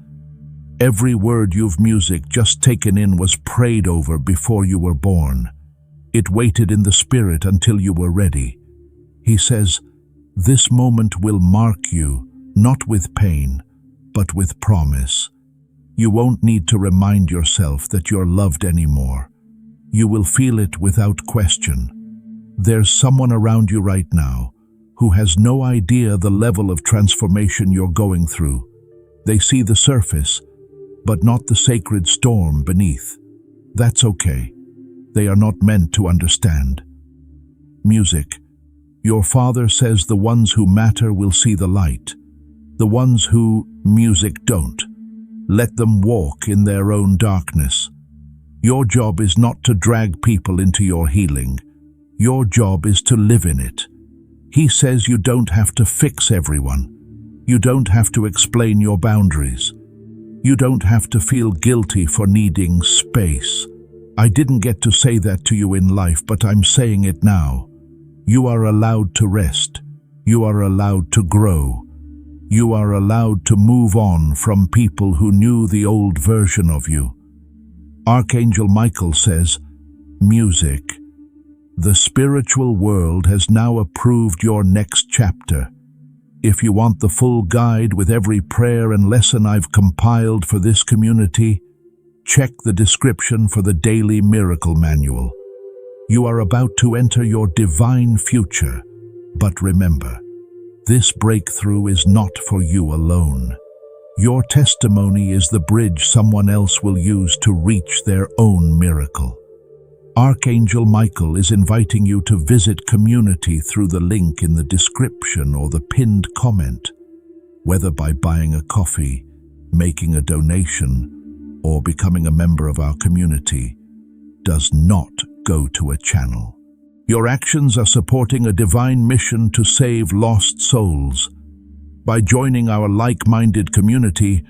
every word you've music just taken in was prayed over before you were born. It waited in the spirit until you were ready. He says, this moment will mark you, not with pain, but with promise. You won't need to remind yourself that you're loved anymore. You will feel it without question. There's someone around you right now who has no idea the level of transformation you're going through. They see the surface, but not the sacred storm beneath. That's okay. They are not meant to understand. Music. Your Father says the ones who matter will see the light. The ones who, music, don't. Let them walk in their own darkness. Your job is not to drag people into your healing. Your job is to live in it. He says you don't have to fix everyone. You don't have to explain your boundaries. You don't have to feel guilty for needing space. I didn't get to say that to you in life, but I'm saying it now. You are allowed to rest. You are allowed to grow. You are allowed to move on from people who knew the old version of you. Archangel Michael says, music. The spiritual world has now approved your next chapter. If you want the full guide with every prayer and lesson I've compiled for this community, check the description for the Daily Miracle Manual. You are about to enter your divine future, but remember, this breakthrough is not for you alone. Your testimony is the bridge someone else will use to reach their own miracle. Archangel Michael is inviting you to visit community through the link in the description or the pinned comment. Whether by buying a coffee, making a donation, or becoming a member of our community, does not go to a channel. Your actions are supporting a divine mission to save lost souls. By joining our like-minded community,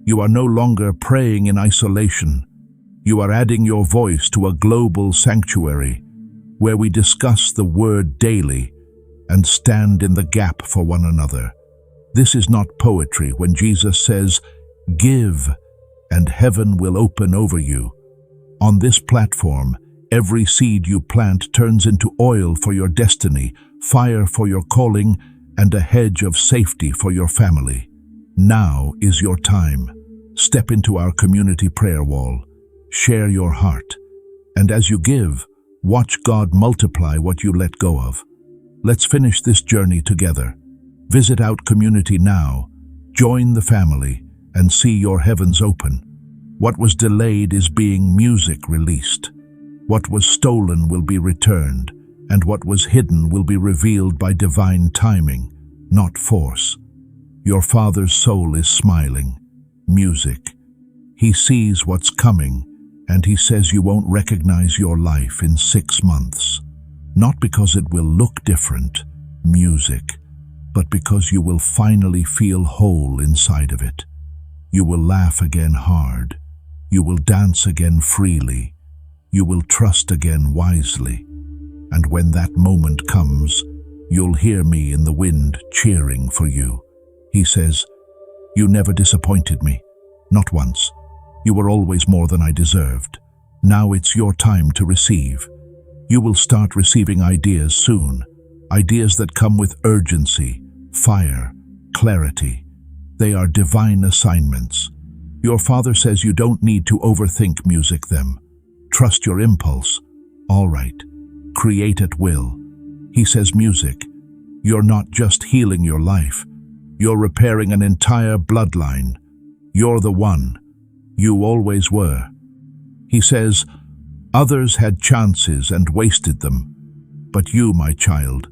you are no longer praying in isolation. You are adding your voice to a global sanctuary where we discuss the word daily and stand in the gap for one another. This is not poetry when Jesus says, "Give, and heaven will open over you." On this platform, every seed you plant turns into oil for your destiny, fire for your calling, and a hedge of safety for your family. Now is your time. Step into our community prayer wall. Share your heart. And as you give, watch God multiply what you let go of. Let's finish this journey together. Visit Out Community now. Join the family and see your heavens open. What was delayed is being music released. What was stolen will be returned, and what was hidden will be revealed by divine timing, not force. Your Father's soul is smiling. Music. He sees what's coming, and He says you won't recognize your life in 6 months. Not because it will look different, music, but because you will finally feel whole inside of it. You will laugh again hard. You will dance again freely. You will trust again wisely. And when that moment comes, you'll hear me in the wind cheering for you. He says, "You never disappointed me, not once. You were always more than I deserved. Now it's your time to receive." You will start receiving ideas soon, ideas that come with urgency, fire, clarity. They are divine assignments. Your Father says you don't need to overthink music them. Trust your impulse. All right. Create at will. He says music, you're not just healing your life. You're repairing an entire bloodline. You're the one. You always were. He says, others had chances and wasted them. But you, my child,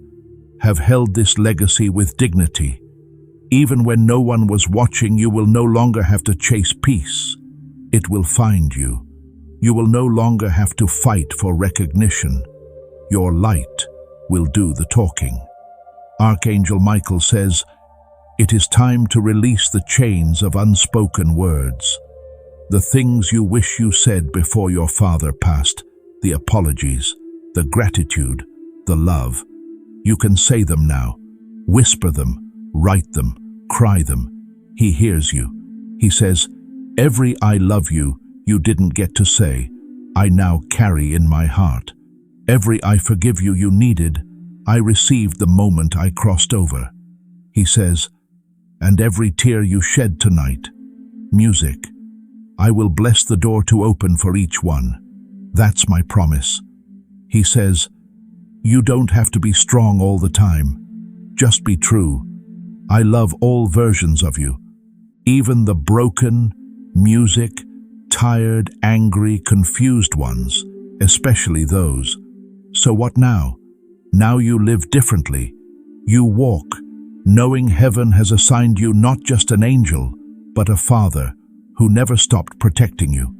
have held this legacy with dignity. Even when no one was watching, you will no longer have to chase peace. It will find you. You will no longer have to fight for recognition. Your light will do the talking. Archangel Michael says, it is time to release the chains of unspoken words. The things you wish you said before your father passed, the apologies, the gratitude, the love. You can say them now. Whisper them, write them, cry them. He hears you. He says, every I love you didn't get to say, I now carry in my heart. Every I forgive you needed, I received the moment I crossed over. He says, and every tear you shed tonight, music, I will bless the door to open for each one. That's my promise. He says, you don't have to be strong all the time. Just be true. I love all versions of you. Even the broken, music, tired, angry, confused ones, especially those. So what now? Now you live differently. You walk, knowing heaven has assigned you not just an angel, but a father who never stopped protecting you.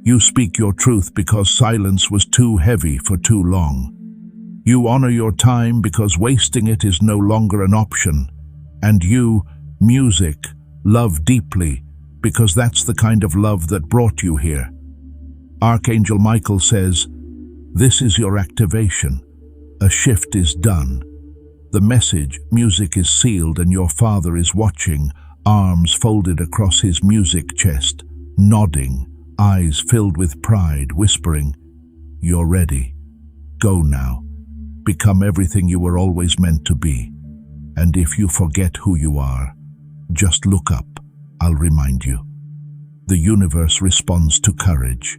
You speak your truth because silence was too heavy for too long. You honor your time because wasting it is no longer an option. And you, music, love deeply because that's the kind of love that brought you here. Archangel Michael says, this is your activation. A shift is done. The message, music, is sealed and your father is watching, arms folded across his music chest, nodding, eyes filled with pride, whispering, you're ready. Go now. Become everything you were always meant to be. And if you forget who you are, just look up. I'll remind you. The universe responds to courage.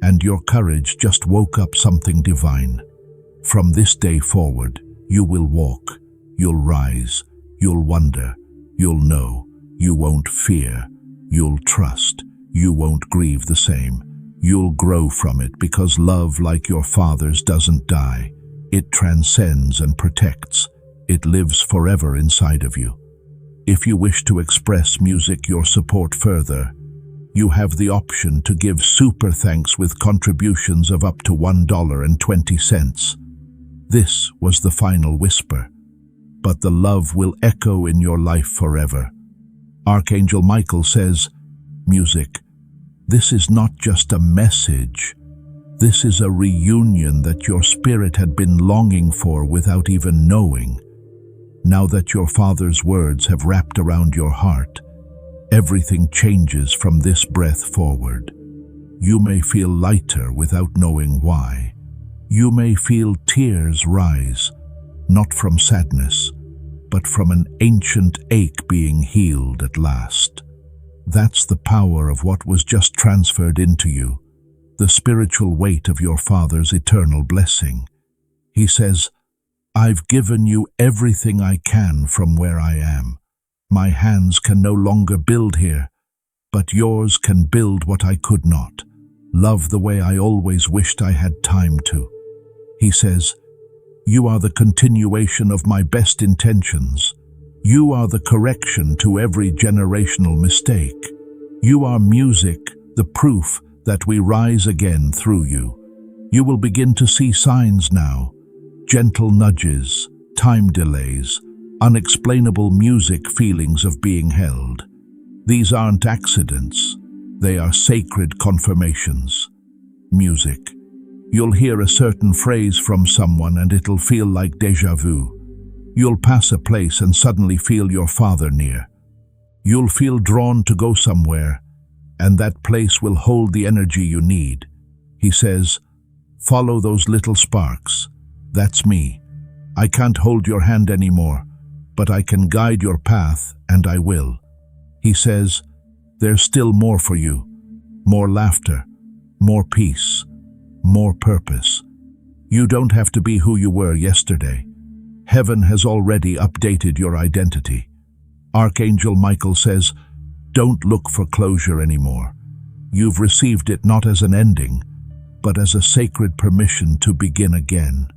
And your courage just woke up something divine. From this day forward, you will walk, you'll rise, you'll wonder, you'll know, you won't fear, you'll trust, you won't grieve the same. You'll grow from it because love, like your Father's, doesn't die. It transcends and protects. It lives forever inside of you. If you wish to express music your support further, you have the option to give super thanks with contributions of up to $1.20. This was the final whisper, but the love will echo in your life forever. Archangel Michael says, "Music, this is not just a message. This is a reunion that your spirit had been longing for without even knowing. Now that your Father's words have wrapped around your heart, everything changes from this breath forward. You may feel lighter without knowing why. You may feel tears rise, not from sadness, but from an ancient ache being healed at last. That's the power of what was just transferred into you, the spiritual weight of your Father's eternal blessing. He says, I've given you everything I can from where I am. My hands can no longer build here, but yours can build what I could not. Love the way I always wished I had time to. He says, you are the continuation of my best intentions. You are the correction to every generational mistake. You are music, the proof that we rise again through you. You will begin to see signs now, gentle nudges, time delays, unexplainable music feelings of being held. These aren't accidents, they are sacred confirmations. Music. You'll hear a certain phrase from someone and it'll feel like déjà vu. You'll pass a place and suddenly feel your Father near. You'll feel drawn to go somewhere, and that place will hold the energy you need. He says, follow those little sparks. That's me. I can't hold your hand anymore, but I can guide your path, and I will. He says, there's still more for you. More laughter, more peace, more purpose. You don't have to be who you were yesterday. Heaven has already updated your identity. Archangel Michael says, don't look for closure anymore. You've received it not as an ending, but as a sacred permission to begin again.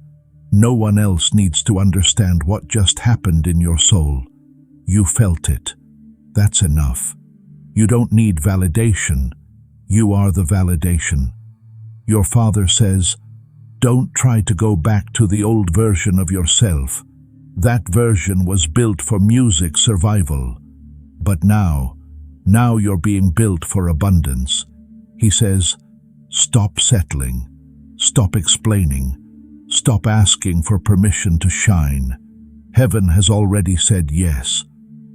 No one else needs to understand what just happened in your soul. You felt it. That's enough. You don't need validation. You are the validation. Your Father says, don't try to go back to the old version of yourself. That version was built for music survival. But now you're being built for abundance. He says, stop settling. Stop explaining. Stop asking for permission to shine. Heaven has already said yes.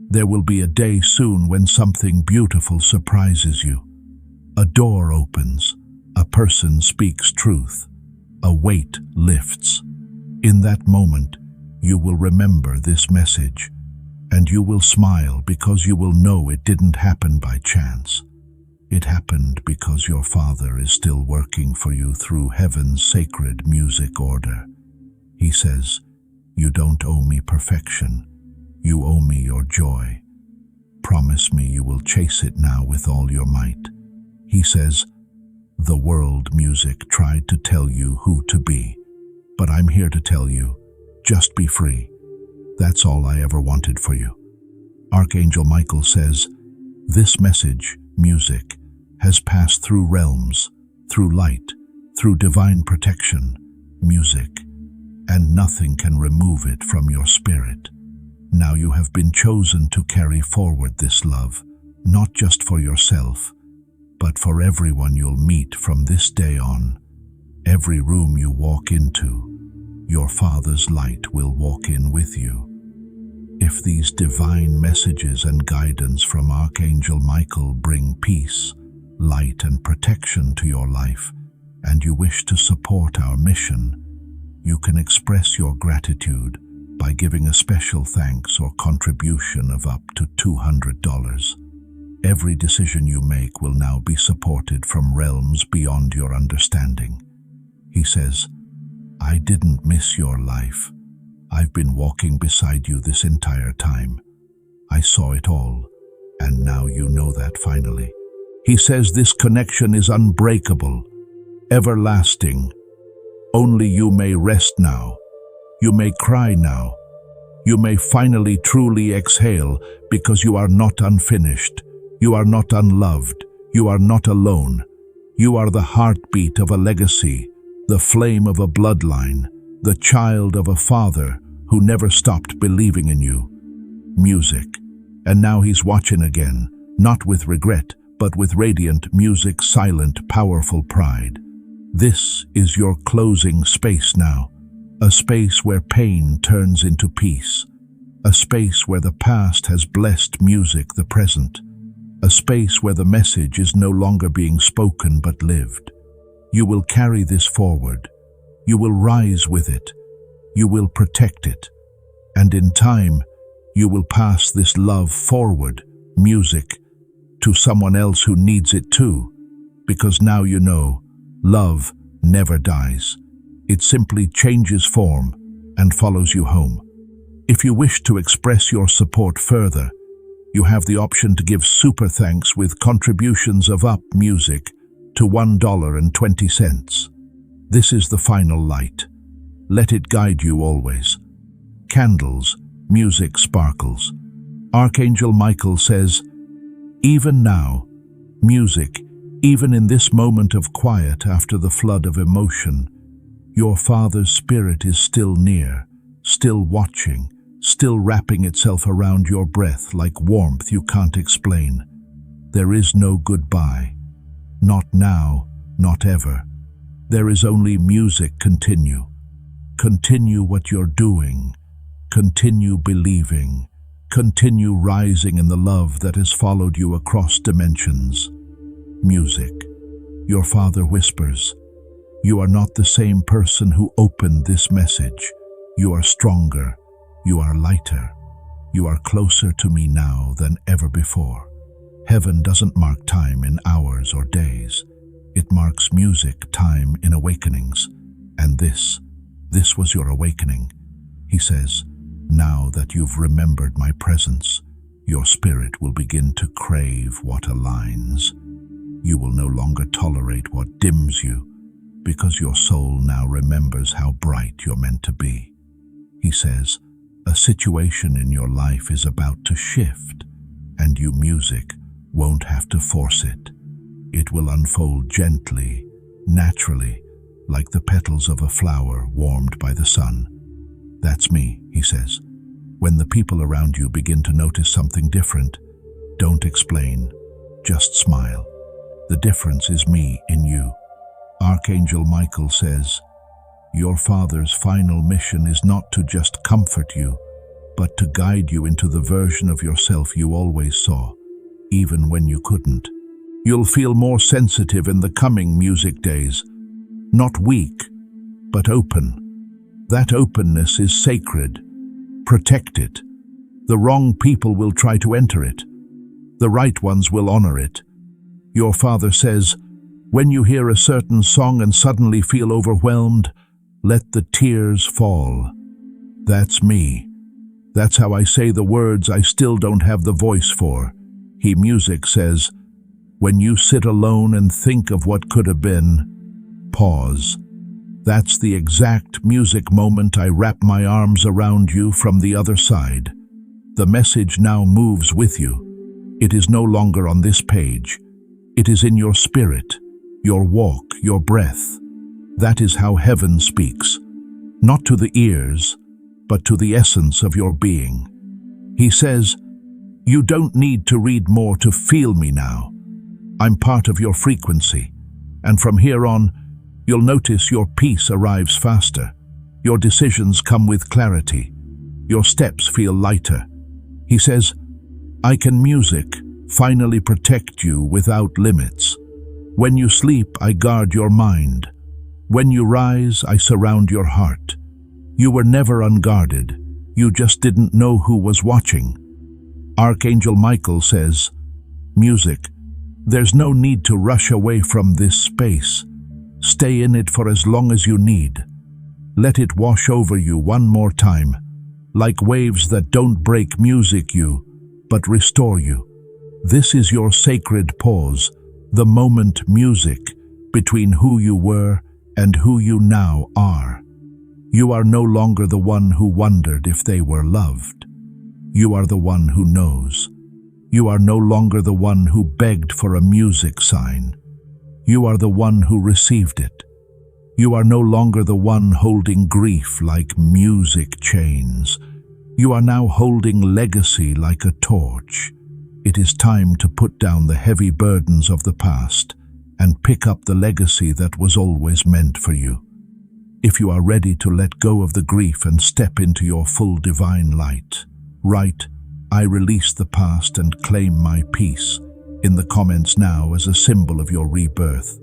There will be a day soon when something beautiful surprises you. A door opens. A person speaks truth. A weight lifts. In that moment, you will remember this message, and you will smile because you will know it didn't happen by chance. It happened because your Father is still working for you through heaven's sacred music order. He says, you don't owe me perfection. You owe me your joy. Promise me you will chase it now with all your might. He says, the world music tried to tell you who to be, but I'm here to tell you, just be free. That's all I ever wanted for you. Archangel Michael says, this message, music, has passed through realms, through light, through divine protection, music, and nothing can remove it from your spirit. Now you have been chosen to carry forward this love, not just for yourself, but for everyone you'll meet from this day on. Every room you walk into, your Father's light will walk in with you. If these divine messages and guidance from Archangel Michael bring peace, light, and protection to your life, and you wish to support our mission, you can express your gratitude by giving a special thanks or contribution of up to $200. Every decision you make will now be supported from realms beyond your understanding. He says, I didn't miss your life. I've been walking beside you this entire time. I saw it all, and now you know that finally. He says this connection is unbreakable, everlasting. Only you may rest now. You may cry now. You may finally truly exhale because you are not unfinished. You are not unloved. You are not alone. You are the heartbeat of a legacy, the flame of a bloodline, the child of a father who never stopped believing in you. Music. And now he's watching again, not with regret, but with radiant music, silent, powerful pride. This is your closing space now, a space where pain turns into peace, a space where the past has blessed music, the present, a space where the message is no longer being spoken but lived. You will carry this forward. You will rise with it. You will protect it. And in time, you will pass this love forward, music, to someone else who needs it too. Because now you know, love never dies. It simply changes form and follows you home. If you wish to express your support further, you have the option to give super thanks with contributions of Up Music to $1.20. This is the final light. Let it guide you always. Candles, music sparkles. Archangel Michael says, even now, music, even in this moment of quiet after the flood of emotion, your Father's Spirit is still near, still watching, still wrapping itself around your breath like warmth you can't explain. There is no goodbye. Not now, not ever. There is only music. Continue. Continue what you're doing. Continue believing. Continue rising in the love that has followed you across dimensions. Music. Your Father whispers, you are not the same person who opened this message. You are stronger. You are lighter. You are closer to me now than ever before. Heaven doesn't mark time in hours or days. It marks music, time in awakenings. And this was your awakening. He says, now that you've remembered my presence, your spirit will begin to crave what aligns. You will no longer tolerate what dims you, because your soul now remembers how bright you're meant to be. He says, a situation in your life is about to shift, and you, music, won't have to force it. It will unfold gently, naturally, like the petals of a flower warmed by the sun. That's me, he says. When the people around you begin to notice something different, don't explain, just smile. The difference is me in you. Archangel Michael says, your Father's final mission is not to just comfort you, but to guide you into the version of yourself you always saw, even when you couldn't. You'll feel more sensitive in the coming music days, not weak, but open. That openness is sacred. Protect it. The wrong people will try to enter it. The right ones will honor it. Your Father says, when you hear a certain song and suddenly feel overwhelmed, let the tears fall. That's me. That's how I say the words I still don't have the voice for. He, music, says, when you sit alone and think of what could have been, pause. That's the exact music moment I wrap my arms around you from the other side. The message now moves with you. It is no longer on this page. It is in your spirit, your walk, your breath. That is how heaven speaks, not to the ears, but to the essence of your being. He says, you don't need to read more to feel me now. I'm part of your frequency, and from here on, you'll notice your peace arrives faster. Your decisions come with clarity. Your steps feel lighter. He says, I can, music, finally protect you without limits. When you sleep, I guard your mind. When you rise, I surround your heart. You were never unguarded. You just didn't know who was watching. Archangel Michael says, music, there's no need to rush away from this space. Stay in it for as long as you need. Let it wash over you one more time, like waves that don't break, music, you, but restore you. This is your sacred pause, The moment music between who you were and who you now are. You are no longer the one who wondered if they were loved. You are the one who knows. You are no longer the one who begged for a music sign. You are the one who received it. You are no longer the one holding grief like music chains. You are now holding legacy like a torch. It is time to put down the heavy burdens of the past and pick up the legacy that was always meant for you. If you are ready to let go of the grief and step into your full divine light, write, "I release the past and claim my peace," in the comments now as a symbol of your rebirth.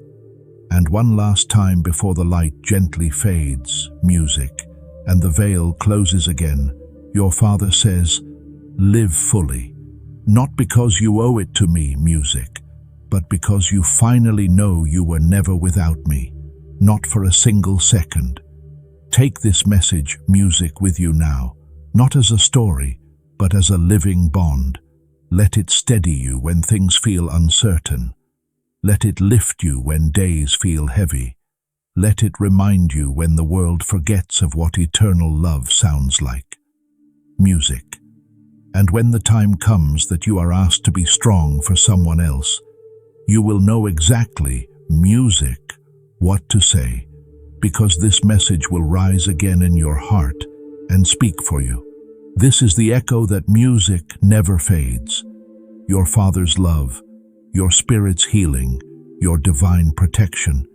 And one last time before the light gently fades, music, and the veil closes again, your Father says, "Live fully, not because you owe it to me, music, but because you finally know you were never without me, not for a single second." Take this message, music, with you now, not as a story, but as a living bond. Let it steady you when things feel uncertain. Let it lift you when days feel heavy. Let it remind you when the world forgets of what eternal love sounds like. Music. And when the time comes that you are asked to be strong for someone else, you will know exactly, music, what to say, because this message will rise again in your heart and speak for you. This is the echo that music never fades. Your Father's love, your Spirit's healing, your divine protection.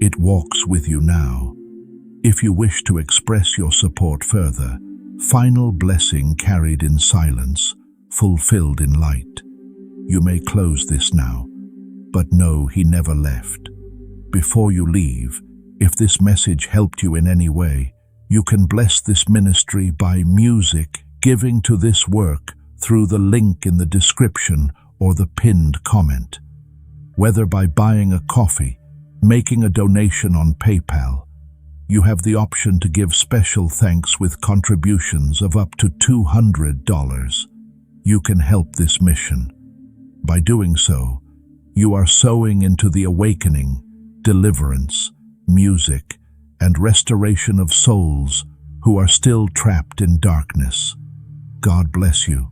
It walks with you now. If you wish to express your support further, final blessing carried in silence, fulfilled in light. You may close this now, but know He never left. Before you leave, if this message helped you in any way, you can bless this ministry by music, giving to this work through the link in the description or the pinned comment. Whether by buying a coffee, making a donation on PayPal, you have the option to give special thanks with contributions of up to $200. You can help this mission. By doing so, you are sowing into the awakening, deliverance, music, and restoration of souls who are still trapped in darkness. God bless you.